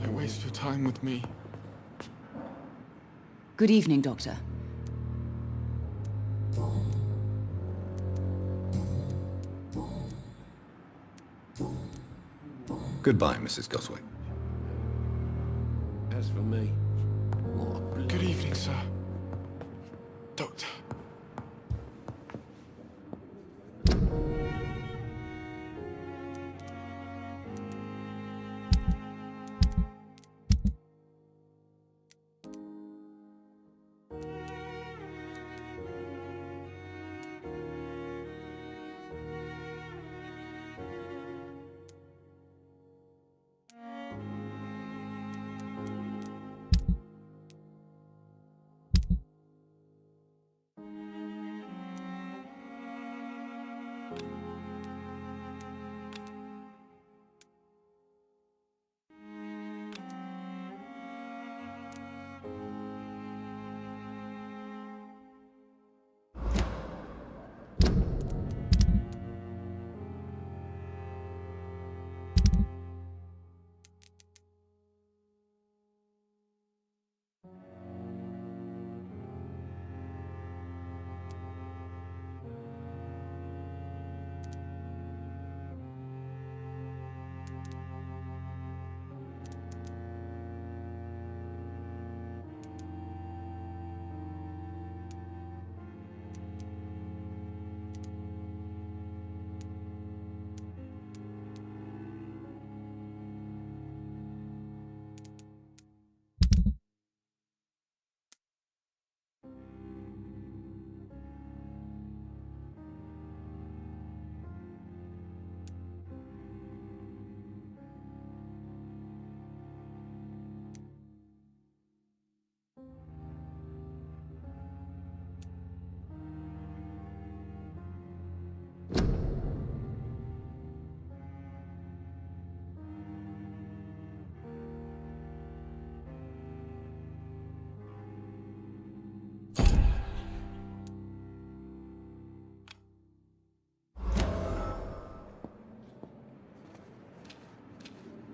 Don't waste your time with me. Good evening, Doctor. Goodbye, Mrs. Goswick. As for me, Good evening, sir. Doctor.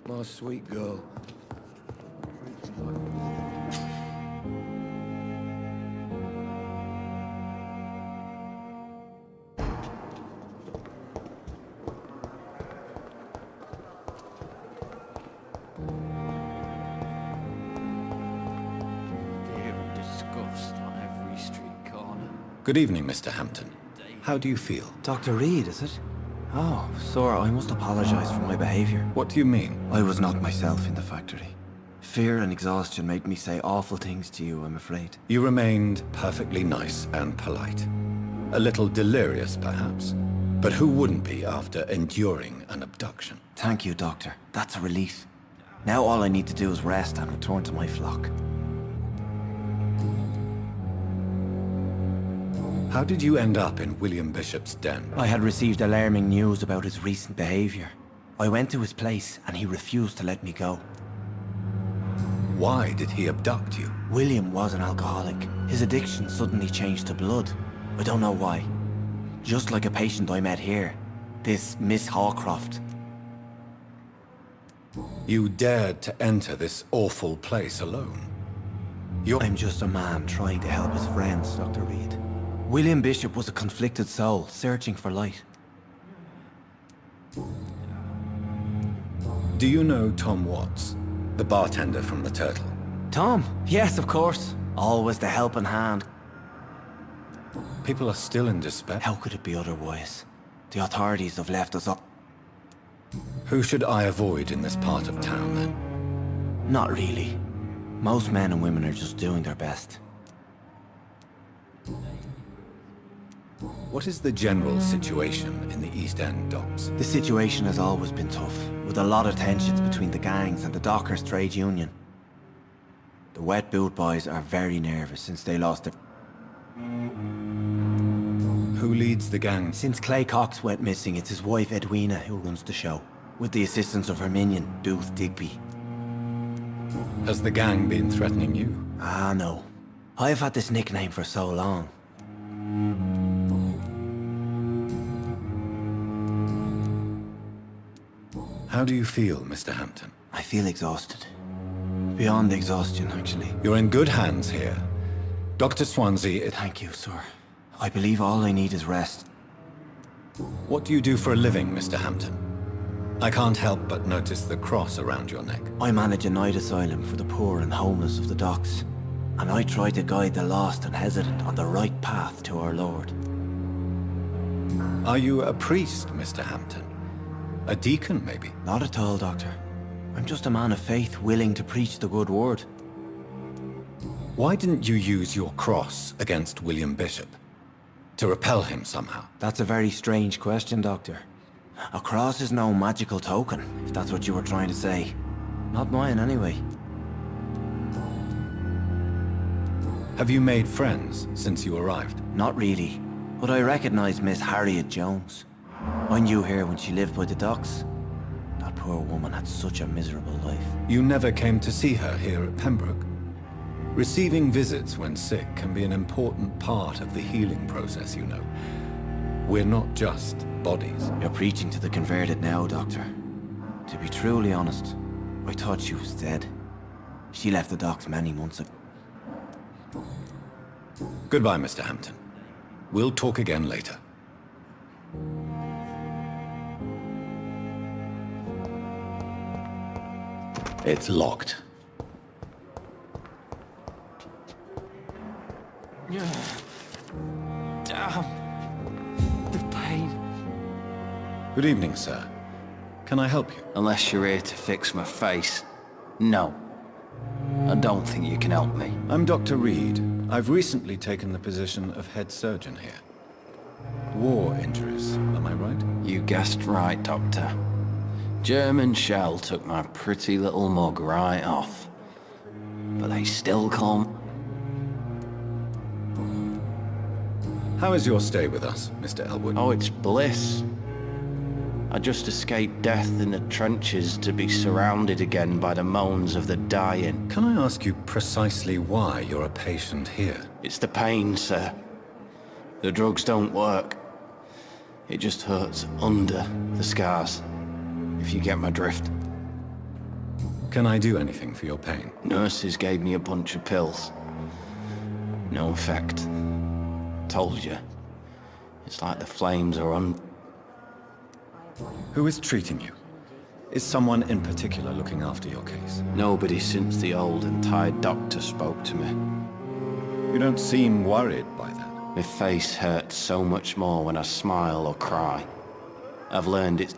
My sweet girl. Good evening, Mr. Hampton. How do you feel? Dr. Reed, is it? Oh, sir, I must apologize for my behavior. What do you mean? I was not myself in the factory. Fear and exhaustion made me say awful things to you, I'm afraid. You remained perfectly nice and polite. A little delirious, perhaps. But who wouldn't be after enduring an abduction? Thank you, Doctor. That's a relief. Now all I need to do is rest and return to my flock. How did you end up in William Bishop's den? I had received alarming news about his recent behavior. I went to his place and he refused to let me go. Why did he abduct you? William was an alcoholic. His addiction suddenly changed to blood. I don't know why. Just like a patient I met here. This Miss Hawcroft. You dared to enter this awful place alone. I'm just a man trying to help his friends, Dr. Reed. William Bishop was a conflicted soul, searching for light. Do you know Tom Watts, the bartender from the Turtle? Tom? Yes, of course. Always the helping hand. People are still in despair. How could it be otherwise? The authorities have left us up. Who should I avoid in this part of town, then? Not really. Most men and women are just doing their best. What is the general situation in the East End docks? The situation has always been tough, with a lot of tensions between the gangs and the Dockers' trade union. The Wet Boot boys are very nervous since they lost their... Who leads the gang? Since Clay Cox went missing, it's his wife Edwina who runs the show, with the assistance of her minion, Booth Digby. Has the gang been threatening you? Ah, no. I've had this nickname for so long. How do you feel, Mr. Hampton? I feel exhausted. Beyond exhaustion, actually. You're in good hands here. Dr. Swansea... Thank you, sir. I believe all I need is rest. What do you do for a living, Mr. Hampton? I can't help but notice the cross around your neck. I manage a night asylum for the poor and homeless of the docks. And I try to guide the lost and hesitant on the right path to our Lord. Are you a priest, Mr. Hampton? A deacon, maybe? Not at all, Doctor. I'm just a man of faith, willing to preach the good word. Why didn't you use your cross against William Bishop? To repel him somehow? That's a very strange question, Doctor. A cross is no magical token, if that's what you were trying to say. Not mine, anyway. Have you made friends since you arrived? Not really, but I recognize Miss Harriet Jones. I knew her when she lived by the docks. That poor woman had such a miserable life. You never came to see her here at Pembroke? Receiving visits when sick can be an important part of the healing process, you know. We're not just bodies. You're preaching to the converted now, Doctor. To be truly honest, I thought she was dead. She left the docks many months ago. Goodbye, Mr. Hampton. We'll talk again later. It's locked. Damn. The pain. Good evening, sir. Can I help you? Unless you're here to fix my face. No. I don't think you can help me. I'm Dr. Reed. I've recently taken the position of head surgeon here. War injuries, am I right? You guessed right, Doctor. German shell took my pretty little mug right off. But they still come. How is your stay with us, Mr. Elwood? Oh, it's bliss. I just escaped death in the trenches to be surrounded again by the moans of the dying. Can I ask you precisely why you're a patient here? It's the pain, sir. The drugs don't work. It just hurts under the scars, if you get my drift. Can I do anything for your pain? Nurses gave me a bunch of pills. No effect. Told you. It's like the flames are on... Who is treating you? Is someone in particular looking after your case? Nobody since the old and tired doctor spoke to me. You don't seem worried by that. My face hurts so much more when I smile or cry. I've learned it's...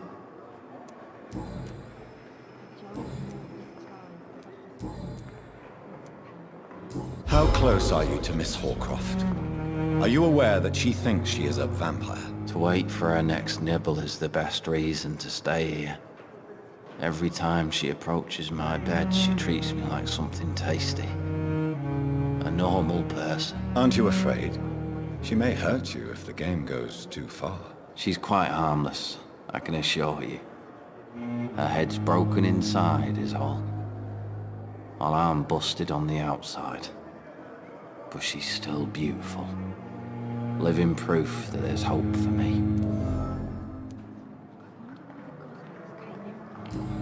How close are you to Miss Horcroft? Are you aware that she thinks she is a vampire? To wait for her next nibble is the best reason to stay here. Every time she approaches my bed, she treats me like something tasty. A normal person. Aren't you afraid? She may hurt you if the game goes too far. She's quite harmless, I can assure you. Her head's broken inside is all. While I'm busted on the outside. But she's still beautiful. Living proof that there's hope for me.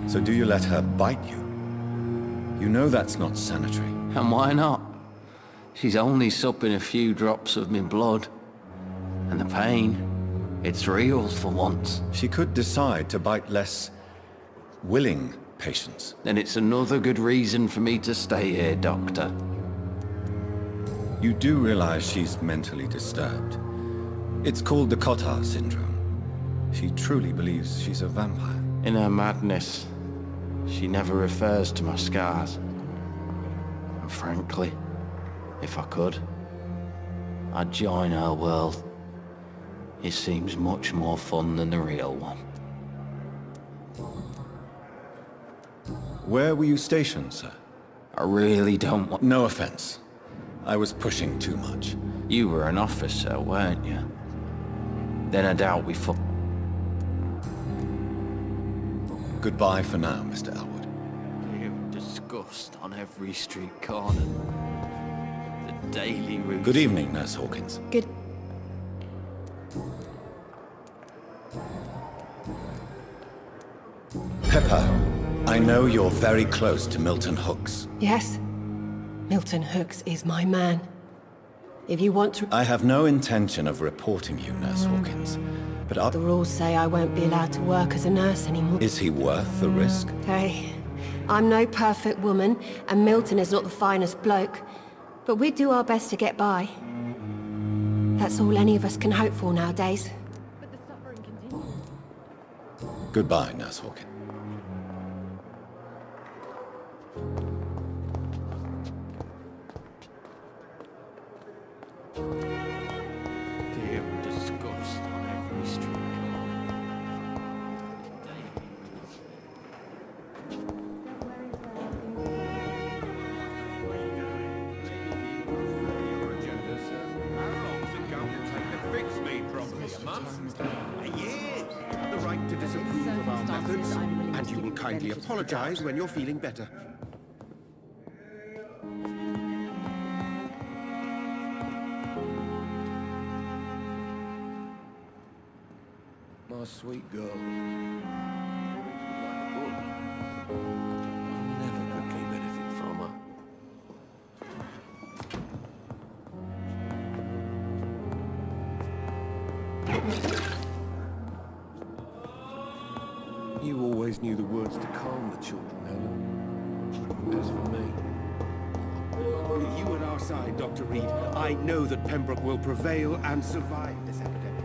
So do you let her bite you? You know that's not sanitary. And why not? She's only supping a few drops of my blood. And the pain, it's real for once. She could decide to bite less willing patients. Then it's another good reason for me to stay here, Doctor. You do realize she's mentally disturbed. It's called the Cotard syndrome. She truly believes she's a vampire. In her madness, she never refers to my scars. And frankly, if I could, I'd join her world. It seems much more fun than the real one. Where were you stationed, sir? I really don't want... No offense. I was pushing too much. You were an officer, weren't you? Then I doubt we fought. Goodbye for now, Mr. Elwood. You disgust on every street corner. The daily routine. Good evening, Nurse Hawkins. Good. Pepper, I know you're very close to Milton Hooks. Yes? Milton Hooks is my man. If you want to... I have no intention of reporting you, Nurse Hawkins, but The rules say I won't be allowed to work as a nurse anymore. Is he worth the risk? Hey, I'm no perfect woman, and Milton is not the finest bloke. But we do our best to get by. That's all any of us can hope for nowadays. Goodbye, Nurse Hawkins. Dear disgust on every street The right to disapprove of our methods, and you will kindly apologize when you're feeling better. My sweet girl. I'll never could keep anything from her. You always knew the words to calm the children, Helen. As for me... With you at our side, Dr. Reed, I know that Pembroke will prevail and survive this epidemic.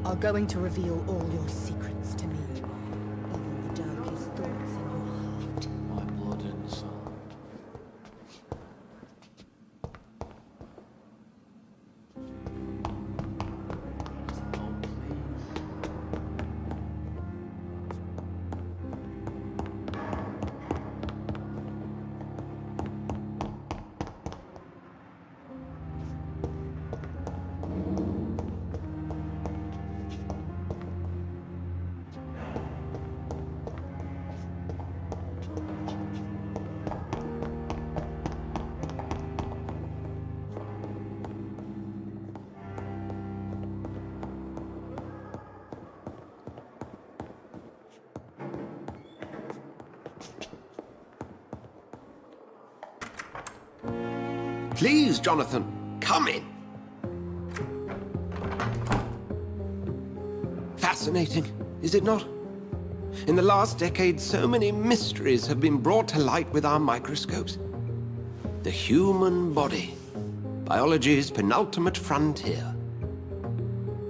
Are going to reveal all your secrets to me, even the darkest thoughts in your heart. My blood and soul. Please, Jonathan, come in. Fascinating, is it not? In the last decade, so many mysteries have been brought to light with our microscopes. The human body, biology's penultimate frontier.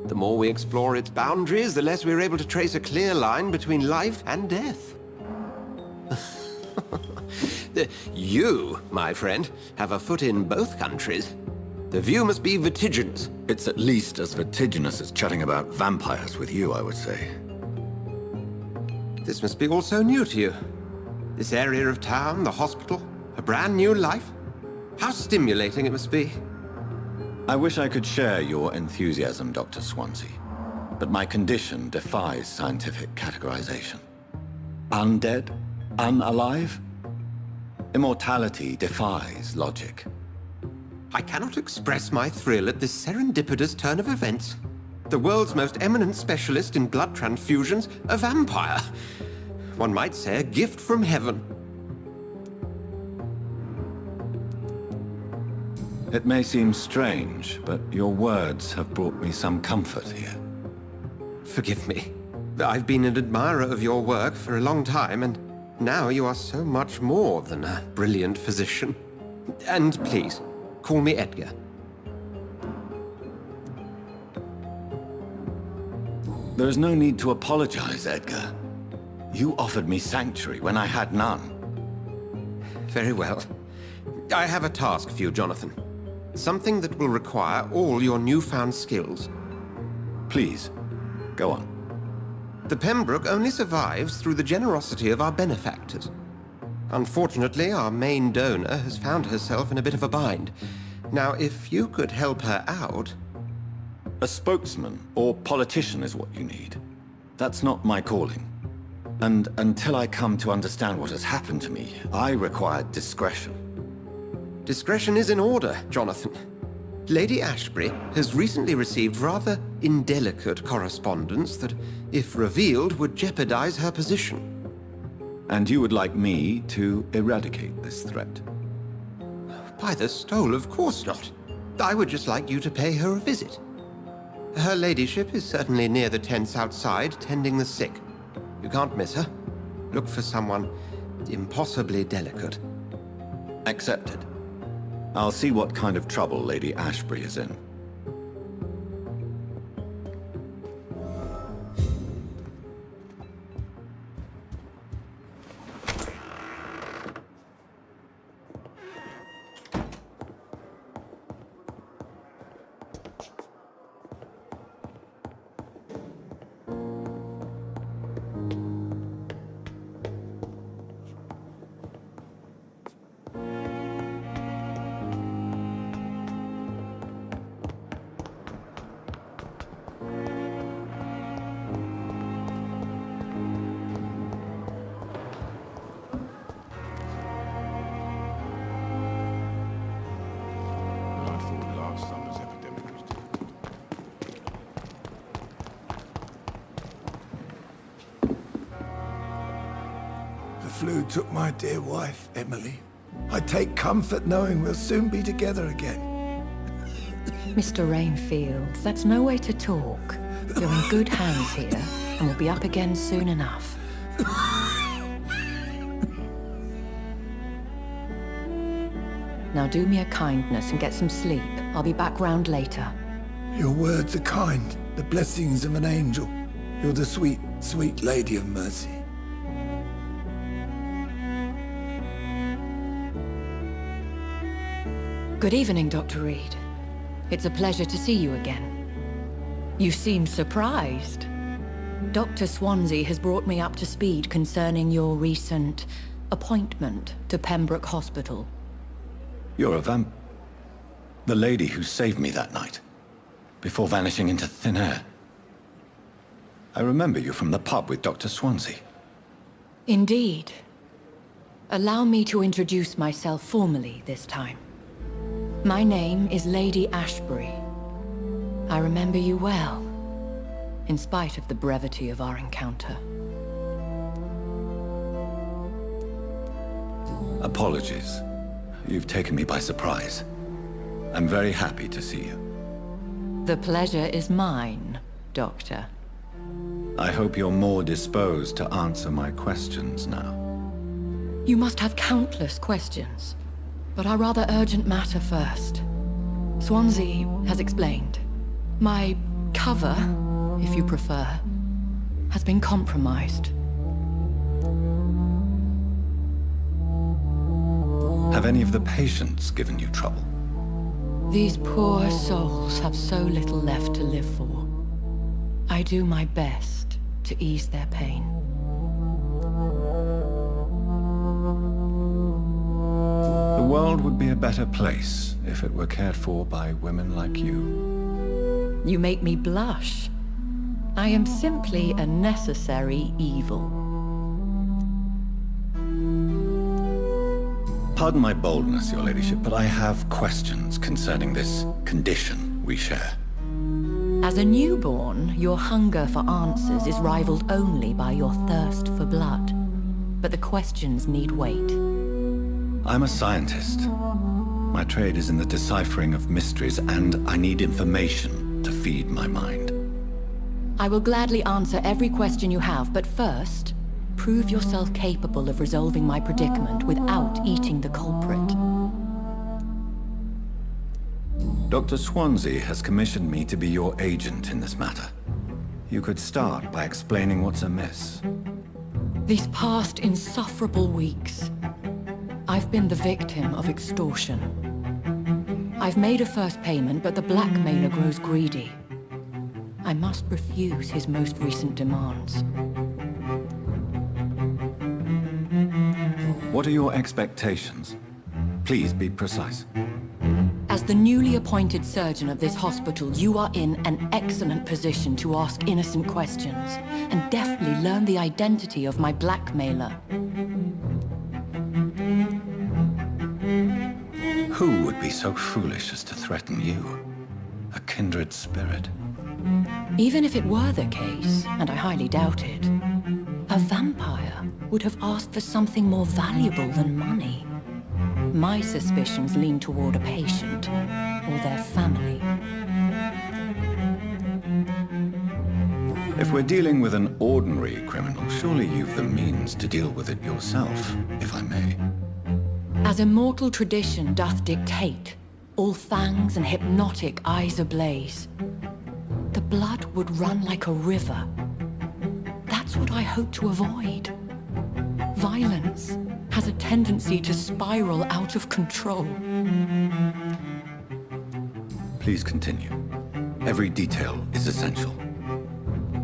The more we explore its boundaries, the less we're able to trace a clear line between life and death. You, my friend, have a foot in both countries. The view must be vertiginous. It's at least as vertiginous as chatting about vampires with you, I would say. This must be all so new to you. This area of town, the hospital, a brand new life. How stimulating it must be. I wish I could share your enthusiasm, Dr. Swansea, but my condition defies scientific categorization. Undead? Unalive? Immortality defies logic. I cannot express my thrill at this serendipitous turn of events. The world's most eminent specialist in blood transfusions, a vampire. One might say a gift from heaven. It may seem strange, but your words have brought me some comfort here. Forgive me. I've been an admirer of your work for a long time, and now you are so much more than a brilliant physician. And please, call me Edgar. There is no need to apologize, Edgar. You offered me sanctuary when I had none. Very well. I have a task for you, Jonathan. Something that will require all your newfound skills. Please, go on. The Pembroke only survives through the generosity of our benefactors. Unfortunately, our main donor has found herself in a bit of a bind. Now, if you could help her out... A spokesman or politician is what you need. That's not my calling. And until I come to understand what has happened to me, I require discretion. Discretion is in order, Jonathan. Lady Ashbury has recently received rather indelicate correspondence that, if revealed, would jeopardize her position. And you would like me to eradicate this threat? By the stole, of course not. I would just like you to pay her a visit. Her ladyship is certainly near the tents outside, tending the sick. You can't miss her. Look for someone impossibly delicate. Accepted. I'll see what kind of trouble Lady Ashbury is in. The flu took my dear wife, Emily. I take comfort knowing we'll soon be together again. Mr. Rainfield, that's no way to talk. You're in good hands here, and we'll be up again soon enough. Now do me a kindness and get some sleep. I'll be back round later. Your words are kind, the blessings of an angel. You're the sweet, sweet Lady of Mercy. Good evening, Dr. Reed. It's a pleasure to see you again. You seem surprised. Dr. Swansea has brought me up to speed concerning your recent appointment to Pembroke Hospital. You're a the lady who saved me that night, before vanishing into thin air. I remember you from the pub with Dr. Swansea. Indeed. Allow me to introduce myself formally this time. My name is Lady Ashbury. I remember you well, in spite of the brevity of our encounter. Apologies. You've taken me by surprise. I'm very happy to see you. The pleasure is mine, Doctor. I hope you're more disposed to answer my questions now. You must have countless questions, but our rather urgent matter first. Swansea has explained. My cover, if you prefer, has been compromised. Have any of the patients given you trouble? These poor souls have so little left to live for. I do my best to ease their pain. The world would be a better place if it were cared for by women like you. You make me blush. I am simply a necessary evil. Pardon my boldness, Your Ladyship, but I have questions concerning this condition we share. As a newborn, your hunger for answers is rivaled only by your thirst for blood. But the questions need wait. I'm a scientist. My trade is in the deciphering of mysteries, and I need information to feed my mind. I will gladly answer every question you have, but first, prove yourself capable of resolving my predicament without eating the culprit. Dr. Swansea has commissioned me to be your agent in this matter. You could start by explaining what's amiss. These past insufferable weeks, I've been the victim of extortion. I've made a first payment, but the blackmailer grows greedy. I must refuse his most recent demands. What are your expectations? Please be precise. As the newly appointed surgeon of this hospital, you are in an excellent position to ask innocent questions and deftly learn the identity of my blackmailer. Who would be so foolish as to threaten you? A kindred spirit. Even if it were the case, and I highly doubt it, a vampire would have asked for something more valuable than money. My suspicions lean toward a patient or their family. If we're dealing with an ordinary criminal, surely you've the means to deal with it yourself, if I may. As immortal tradition doth dictate, all fangs and hypnotic eyes ablaze, the blood would run like a river. That's what I hope to avoid. Violence has a tendency to spiral out of control. Please continue. Every detail is essential.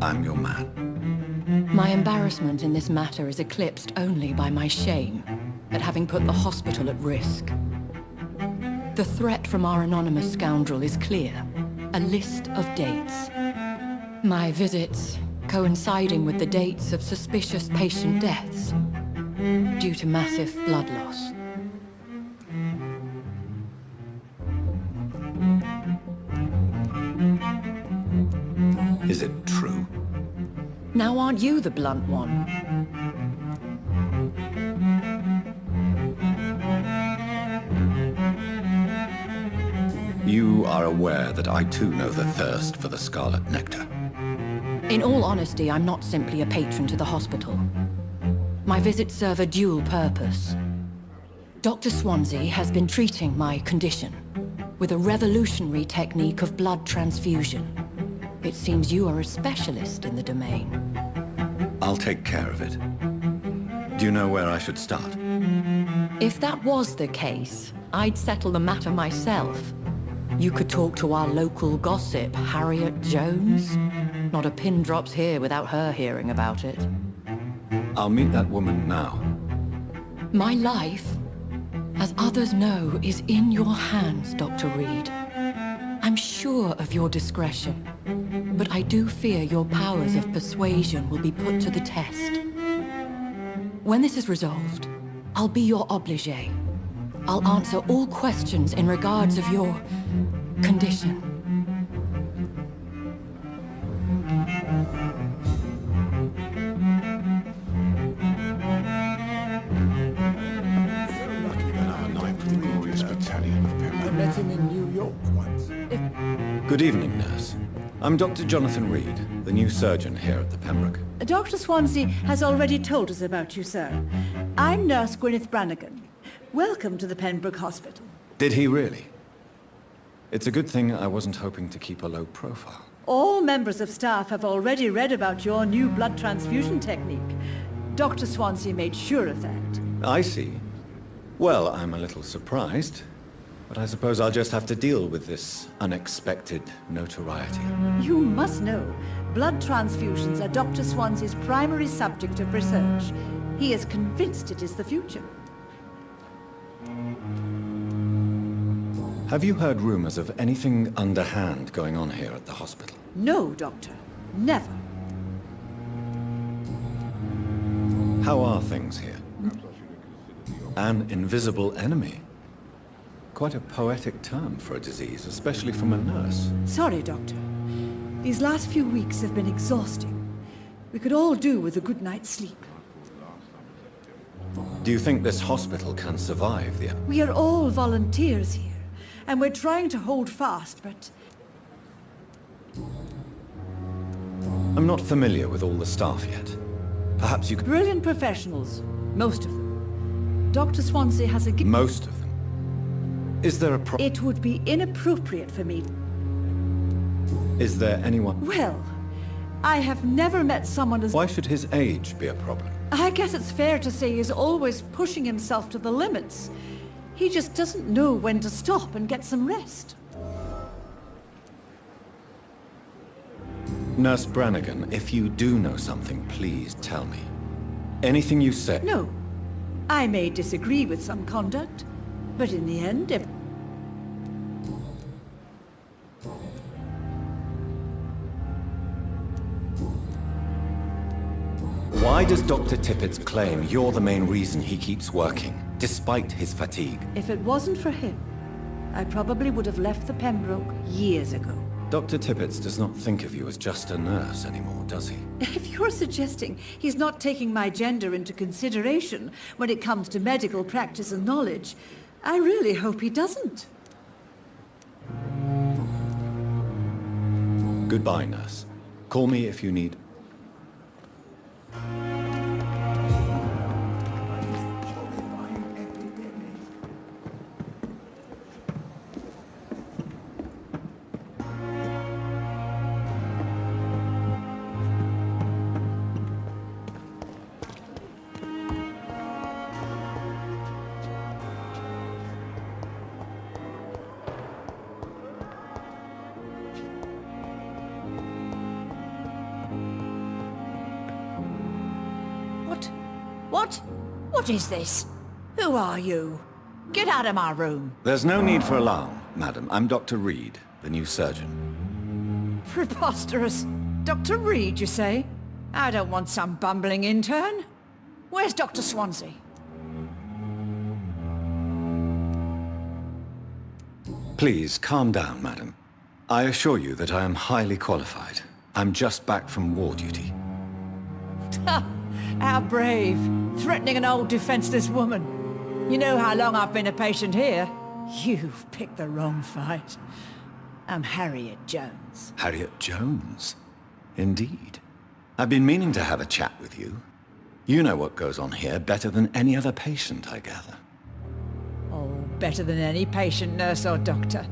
I'm your man. My embarrassment in this matter is eclipsed only by my shame at having put the hospital at risk. The threat from our anonymous scoundrel is clear. A list of dates. My visits coinciding with the dates of suspicious patient deaths due to massive blood loss. Is it true? Now aren't you the blunt one? You are aware that I too know the thirst for the scarlet nectar. In all honesty, I'm not simply a patron to the hospital. My visits serve a dual purpose. Dr. Swansea has been treating my condition with a revolutionary technique of blood transfusion. It seems you are a specialist in the domain. I'll take care of it. Do you know where I should start? If that was the case, I'd settle the matter myself. You could talk to our local gossip, Harriet Jones. Not a pin drops here without her hearing about it. I'll meet that woman now. My life, as others know, is in your hands, Dr. Reed. I'm sure of your discretion, but I do fear your powers of persuasion will be put to the test. When this is resolved, I'll be your obligé. I'll answer all questions in regards of your condition. I met him in New York. Good evening, nurse. I'm Dr. Jonathan Reed, the new surgeon here at the Pembroke. Dr. Swansea has already told us about you, sir. I'm Nurse Gwyneth Brannigan. Welcome to the Pembroke Hospital. Did he really? It's a good thing I wasn't hoping to keep a low profile. All members of staff have already read about your new blood transfusion technique. Dr. Swansea made sure of that. I see. Well, I'm a little surprised, but I suppose I'll just have to deal with this unexpected notoriety. You must know, blood transfusions are Dr. Swansea's primary subject of research. He is convinced it is the future. Have you heard rumors of anything underhand going on here at the hospital? No, Doctor. Never. How are things here? An invisible enemy. Quite a poetic term for a disease, especially from a nurse. Sorry, Doctor. These last few weeks have been exhausting. We could all do with a good night's sleep. Do you think this hospital can survive the... We are all volunteers here, and we're trying to hold fast, but... I'm not familiar with all the staff yet. Perhaps you could... Brilliant professionals. Most of them. Dr. Swansea has a... Most of them? Is there a It would be inappropriate for me... Is there anyone... Well, I have never met someone as... Why should his age be a problem? I guess it's fair to say he's always pushing himself to the limits. He just doesn't know when to stop and get some rest. Nurse Brannigan, if you do know something, please tell me. Anything you say... No. I may disagree with some conduct, but in the end, if... Why does Dr. Tippett's claim you're the main reason he keeps working, despite his fatigue? If it wasn't for him, I probably would have left the Pembroke years ago. Dr. Tippett does not think of you as just a nurse anymore, does he? If you're suggesting he's not taking my gender into consideration when it comes to medical practice and knowledge, I really hope he doesn't. Goodbye, nurse. Call me if you need... What is this? Who are you? Get out of my room. There's no need for alarm, madam. I'm Dr. Reed, the new surgeon. Preposterous. Dr. Reed, you say? I don't want some bumbling intern. Where's Dr. Swansea? Please, calm down, madam. I assure you that I am highly qualified. I'm just back from war duty. How brave. Threatening an old defenseless woman. You know how long I've been a patient here? You've picked the wrong fight. I'm Harriet Jones. Harriet Jones? Indeed. I've been meaning to have a chat with you. You know what goes on here better than any other patient, I gather. Oh, better than any patient, nurse or doctor.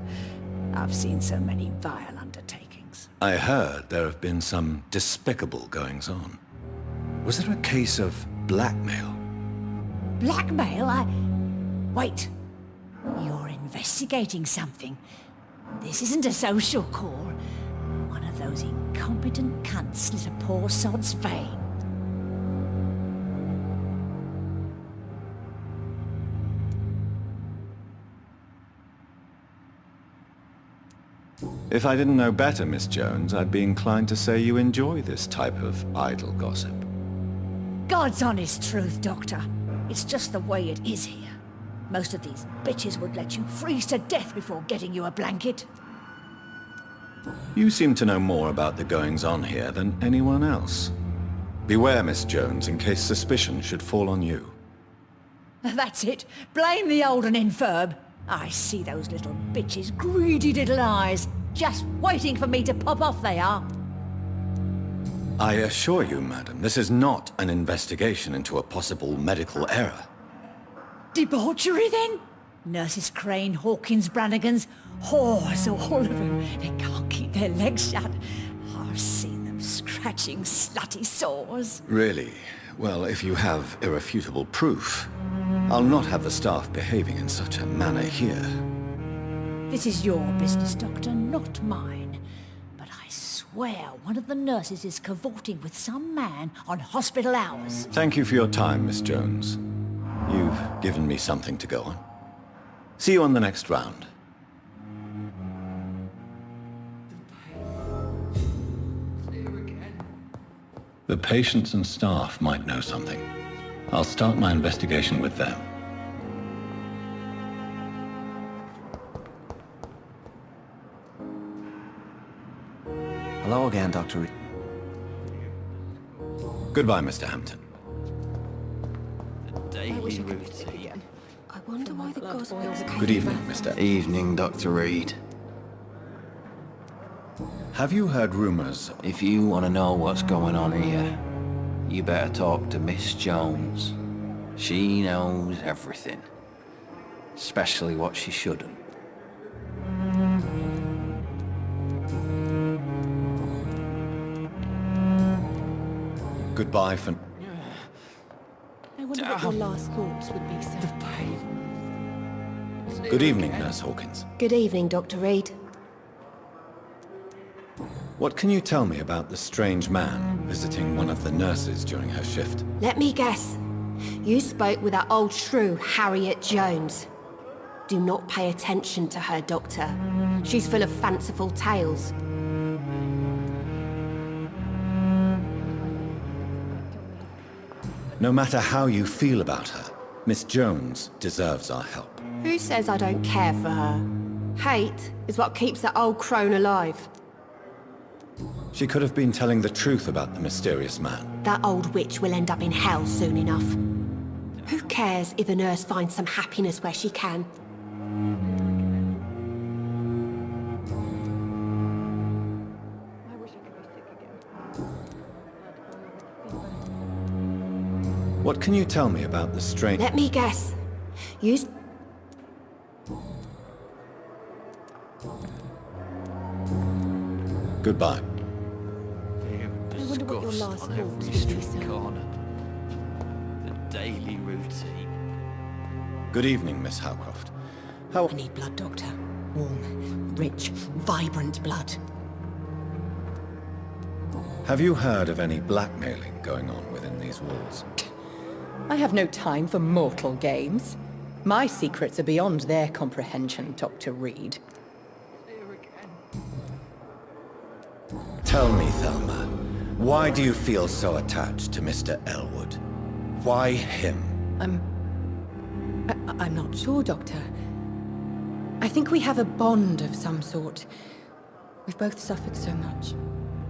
I've seen so many vile undertakings. I heard there have been some despicable goings-on. Was there a case of blackmail? Blackmail? Wait. You're investigating something. This isn't a social call. One of those incompetent cunts slit a poor sod's vein. If I didn't know better, Miss Jones, I'd be inclined to say you enjoy this type of idle gossip. God's honest truth, Doctor. It's just the way it is here. Most of these bitches would let you freeze to death before getting you a blanket. You seem to know more about the goings-on here than anyone else. Beware, Miss Jones, in case suspicion should fall on you. That's it. Blame the old and infirm. I see those little bitches' greedy little eyes. Just waiting for me to pop off, they are. I assure you, madam, this is not an investigation into a possible medical error. Debauchery, then? Nurses Crane, Hawkins, Brannigans, whores, all of them. They can't keep their legs shut. I've seen them scratching slutty sores. Really? Well, if you have irrefutable proof, I'll not have the staff behaving in such a manner here. This is your business, Doctor, not mine. But I swear one of the nurses is cavorting with some man on hospital hours. Thank you for your time, Miss Jones. You've given me something to go on. See you on the next round. The patients and staff might know something. I'll start my investigation with them. Hello again, Dr. Reed. Goodbye, Mr. Hampton. Daily routine. I wonder why the gospels came. Good evening, Mr. Evening, Dr. Reed. Have you heard rumors? If you want to know what's going on here, you better talk to Miss Jones. She knows everything. Especially what she shouldn't. Goodbye for... I wonder what your last thoughts would be, sir. The pain. Good evening, Nurse Hawkins. Good evening, Dr. Reed. What can you tell me about the strange man visiting one of the nurses during her shift? Let me guess. You spoke with that old shrew, Harriet Jones. Do not pay attention to her, Doctor. She's full of fanciful tales. No matter how you feel about her, Miss Jones deserves our help. Who says I don't care for her? Hate is what keeps that old crone alive. She could have been telling the truth about the mysterious man. That old witch will end up in hell soon enough. Who cares if a nurse finds some happiness where she can? What can you tell me about the strange... Let me guess. You... Goodbye. I wonder what your last on every street corner. The daily routine. Good evening, Miss Howcroft. How... I need blood, Doctor. Warm, rich, vibrant blood. Have you heard of any blackmailing going on within these walls? I have no time for mortal games. My secrets are beyond their comprehension, Dr. Reed. Tell me, Thelma, why do you feel so attached to Mr. Elwood? Why him? I'm not sure, Doctor. I think we have a bond of some sort. We've both suffered so much.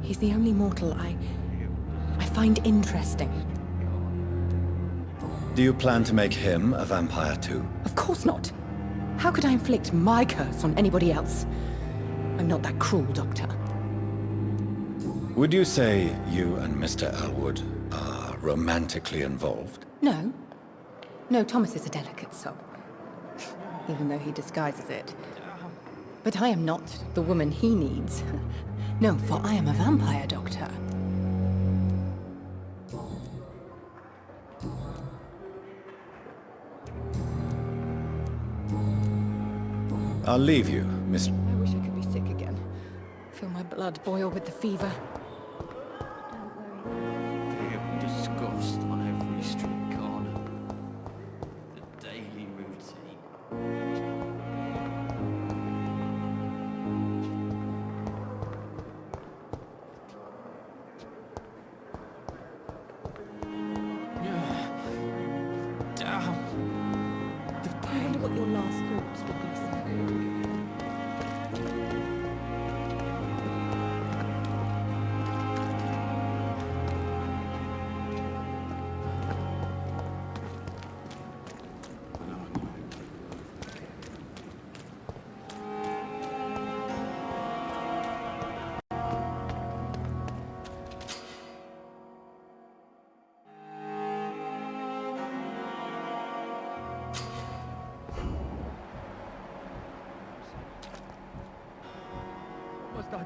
He's the only mortal I find interesting. Do you plan to make him a vampire too? Of course not. How could I inflict my curse on anybody else? I'm not that cruel, Doctor. Would you say you and Mr. Elwood are romantically involved? No. No, Thomas is a delicate soul. Even though he disguises it. But I am not the woman he needs. No, for I am a vampire, Doctor. I'll leave you, Miss... I wish I could be sick again. Feel my blood boil with the fever. Feel disgust on every street corner. The daily routine. Damn. I wonder what your last thoughts would be, sir.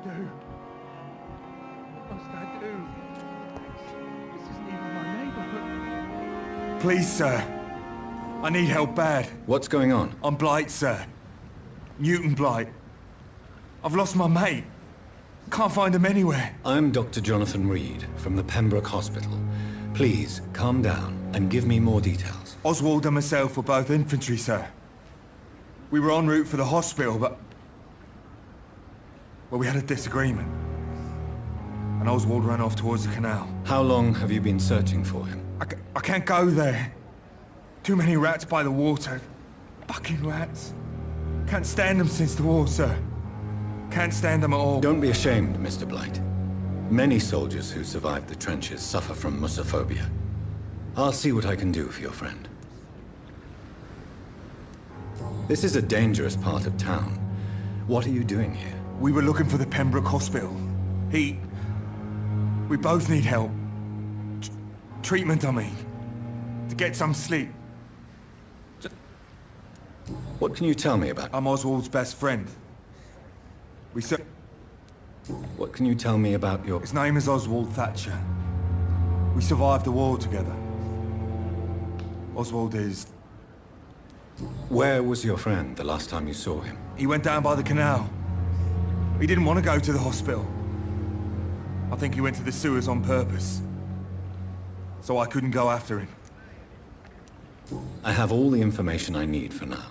do? What must I do? This isn't even my neighborhood. Please, sir. I need help bad. What's going on? I'm Blight, sir. Newton Blight. I've lost my mate. Can't find him anywhere. I'm Dr. Jonathan Reed from the Pembroke Hospital. Please, calm down and give me more details. Oswald and myself were both infantry, sir. We were en route for the hospital, but... well, we had a disagreement. And Oswald ran off towards the canal. How long have you been searching for him? I can't go there. Too many rats by the water. Fucking rats. Can't stand them since the war, sir. Can't stand them at all. Don't be ashamed, Mr. Blight. Many soldiers who survived the trenches suffer from musophobia. I'll see what I can do for your friend. This is a dangerous part of town. What are you doing here? We were looking for the Pembroke Hospital. We both need help. Treatment, I mean. To get some sleep. What can you tell me about... I'm Oswald's best friend. What can you tell me about your... His name is Oswald Thatcher. We survived the war together. Oswald is... Where was your friend the last time you saw him? He went down by the canal. He didn't want to go to the hospital. I think he went to the sewers on purpose. So I couldn't go after him. I have all the information I need for now.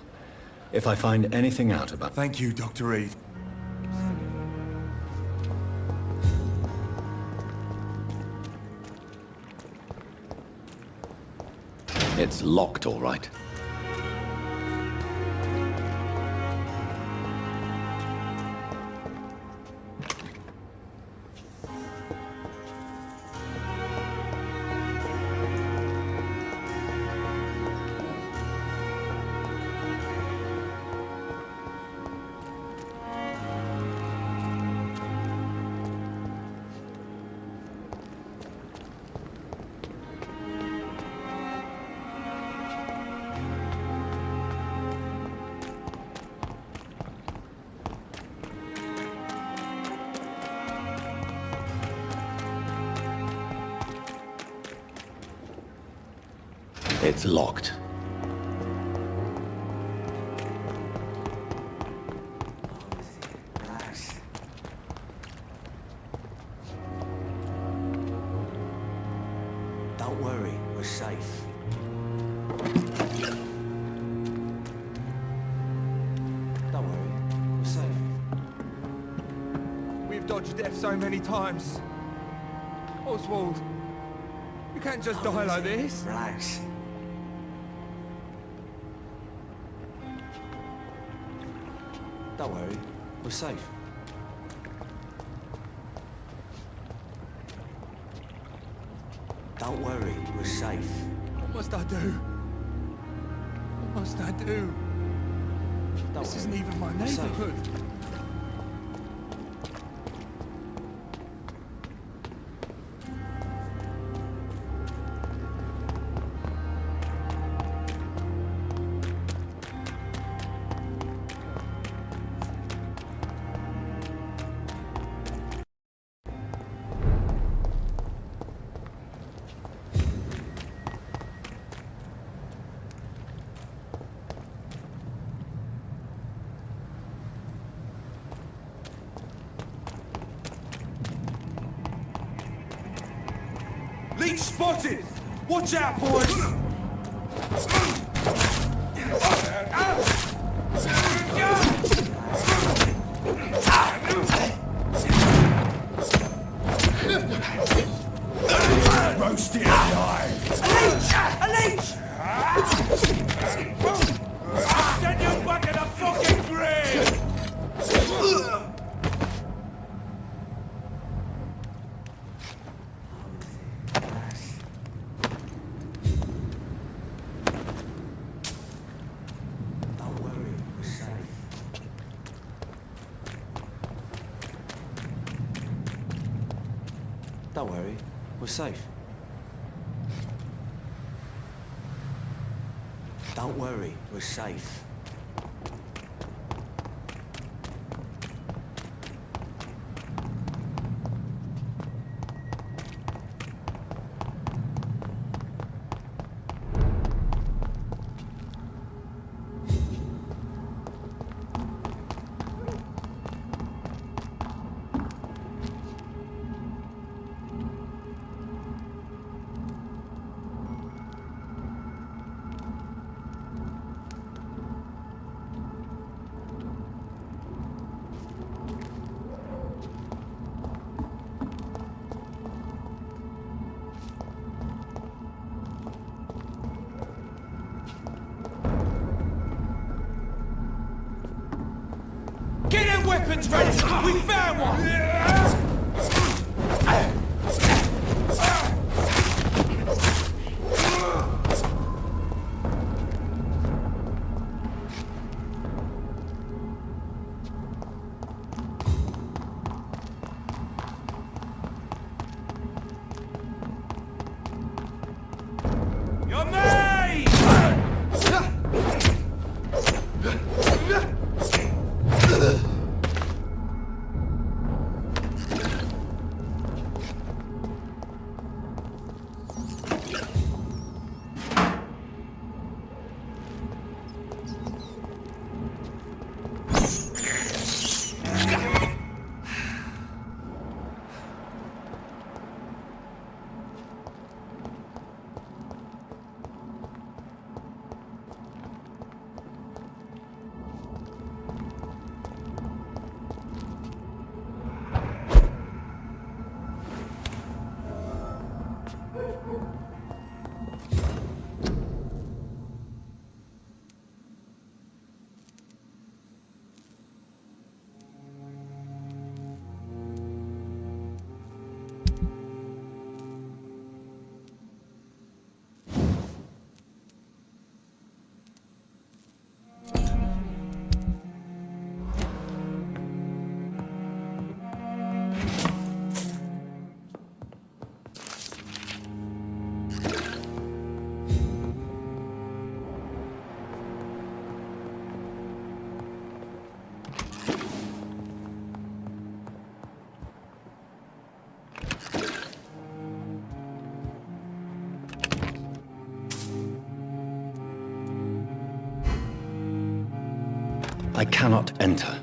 If I find anything out about... Thank you, Dr. Reed. It's locked, all right. It's locked. Don't worry, we're safe. Don't worry, we're safe. We've dodged death so many times. Oswald, you can't just die like this. Relax. Don't worry, we're safe. Don't worry, we're safe. What must I do? What must I do? This isn't even my neighborhood. Leech spotted! Watch out, boys! Roast it alive! A leech! A leech! Send you back in a fucking grave! Don't worry, we're safe. Don't worry, we're safe. Weapons ready! We found one! I cannot enter.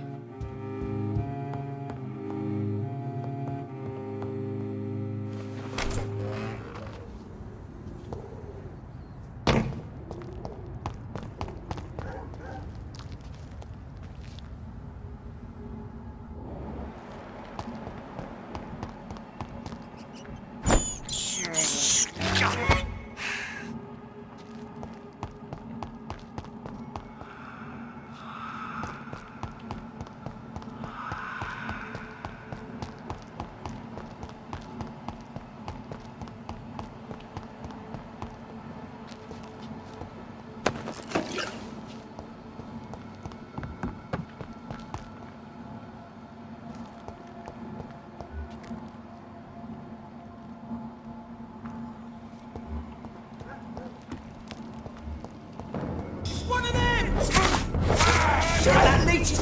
That leech is...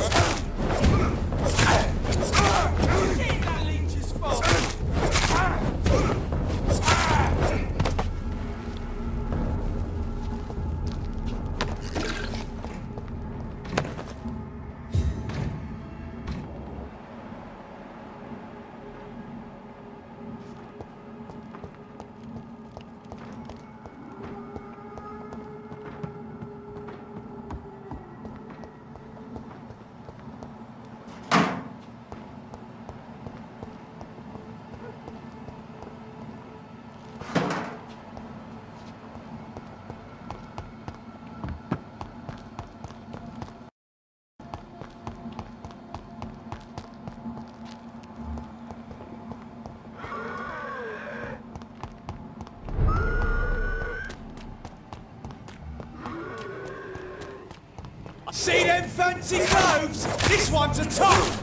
That leech is fault! See them fancy clothes? This one's a top!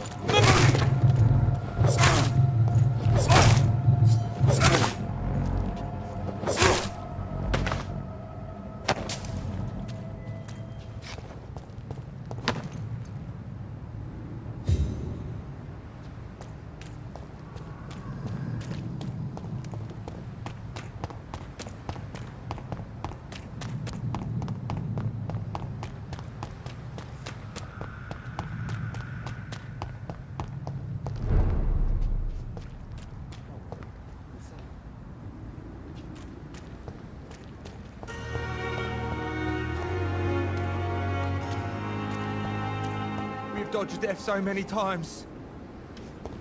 We've dodged death so many times.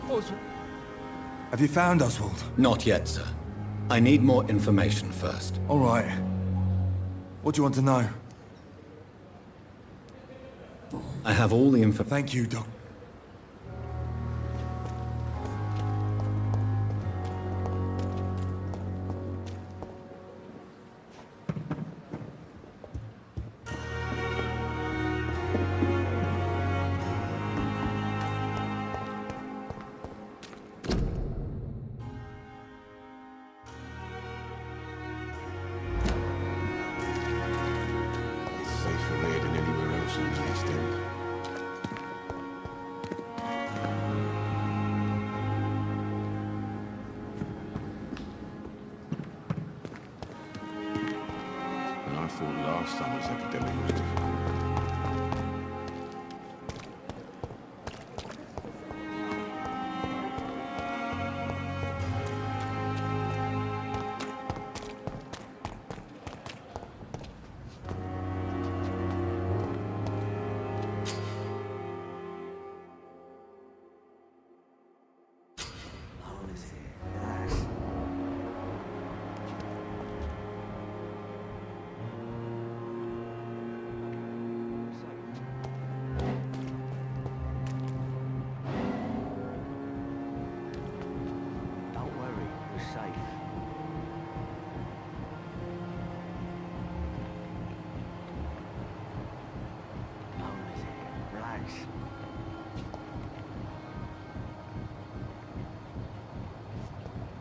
Oswald. Have you found Oswald? Not yet, sir. I need more information first. All right. What do you want to know? I have all the info. Thank you, Doc. thought last summer's epidemic was difficult.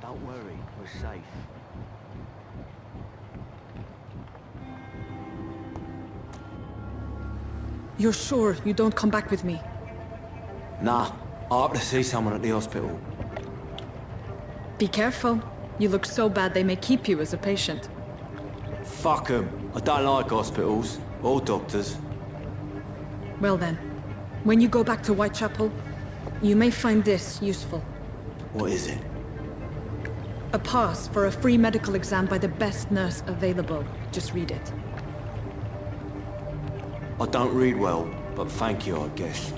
Don't worry, we're safe. You're sure you don't come back with me? Nah, I hope to see someone at the hospital. Be careful. You look so bad they may keep you as a patient. Fuck 'em. I don't like hospitals, or doctors. Well then, when you go back to Whitechapel, you may find this useful. What is it? A pass for a free medical exam by the best nurse available. Just read it. I don't read well, but thank you, I guess.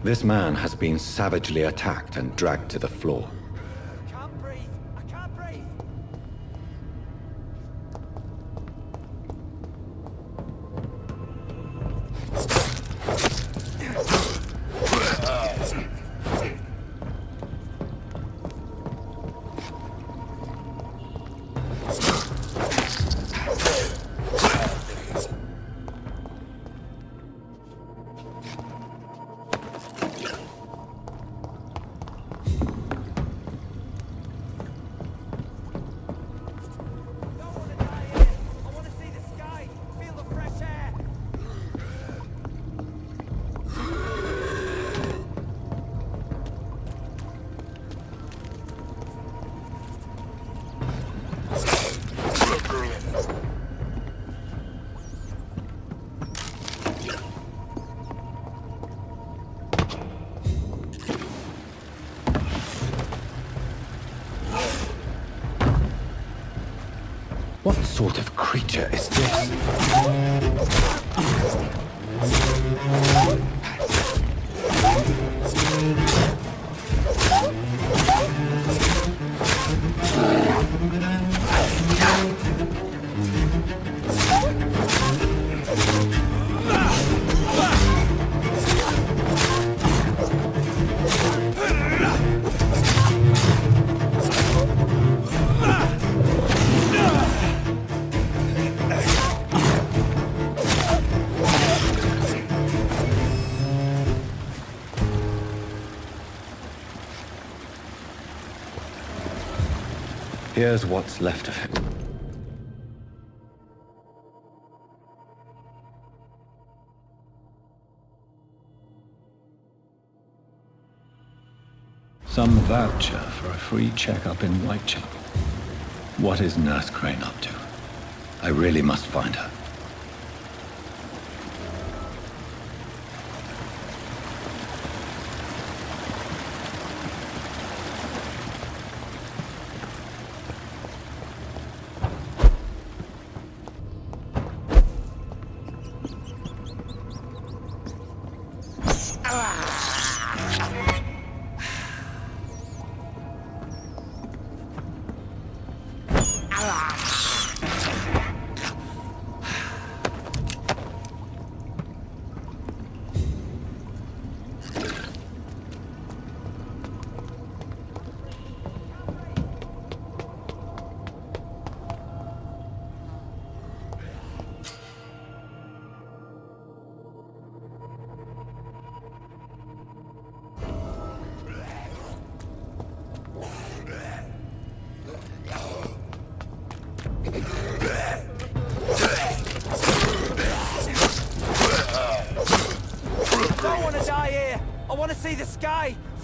This man has been savagely attacked and dragged to the floor. What sort of creature is this? Here's what's left of him. Some voucher for a free checkup in Whitechapel. What is Nurse Crane up to? I really must find her.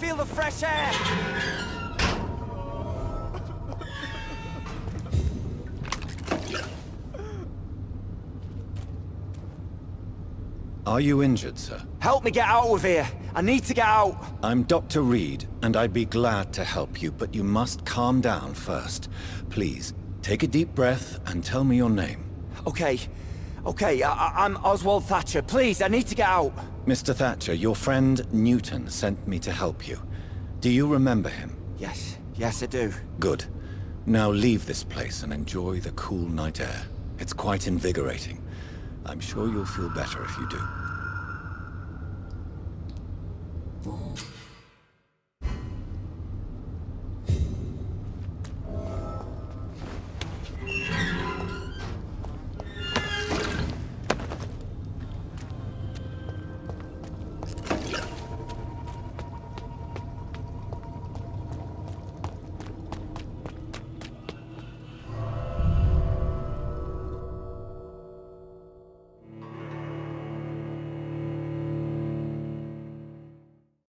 feel the fresh air! Are you injured, sir? Help me get out of here! I need to get out! I'm Dr. Reed, and I'd be glad to help you, but you must calm down first. Please, take a deep breath and tell me your name. Okay. I'm Oswald Thatcher. Please, I need to get out. Mr. Thatcher, your friend Newton sent me to help you. Do you remember him? Yes, I do. Good. Now leave this place and enjoy the cool night air. It's quite invigorating. I'm sure you'll feel better if you do.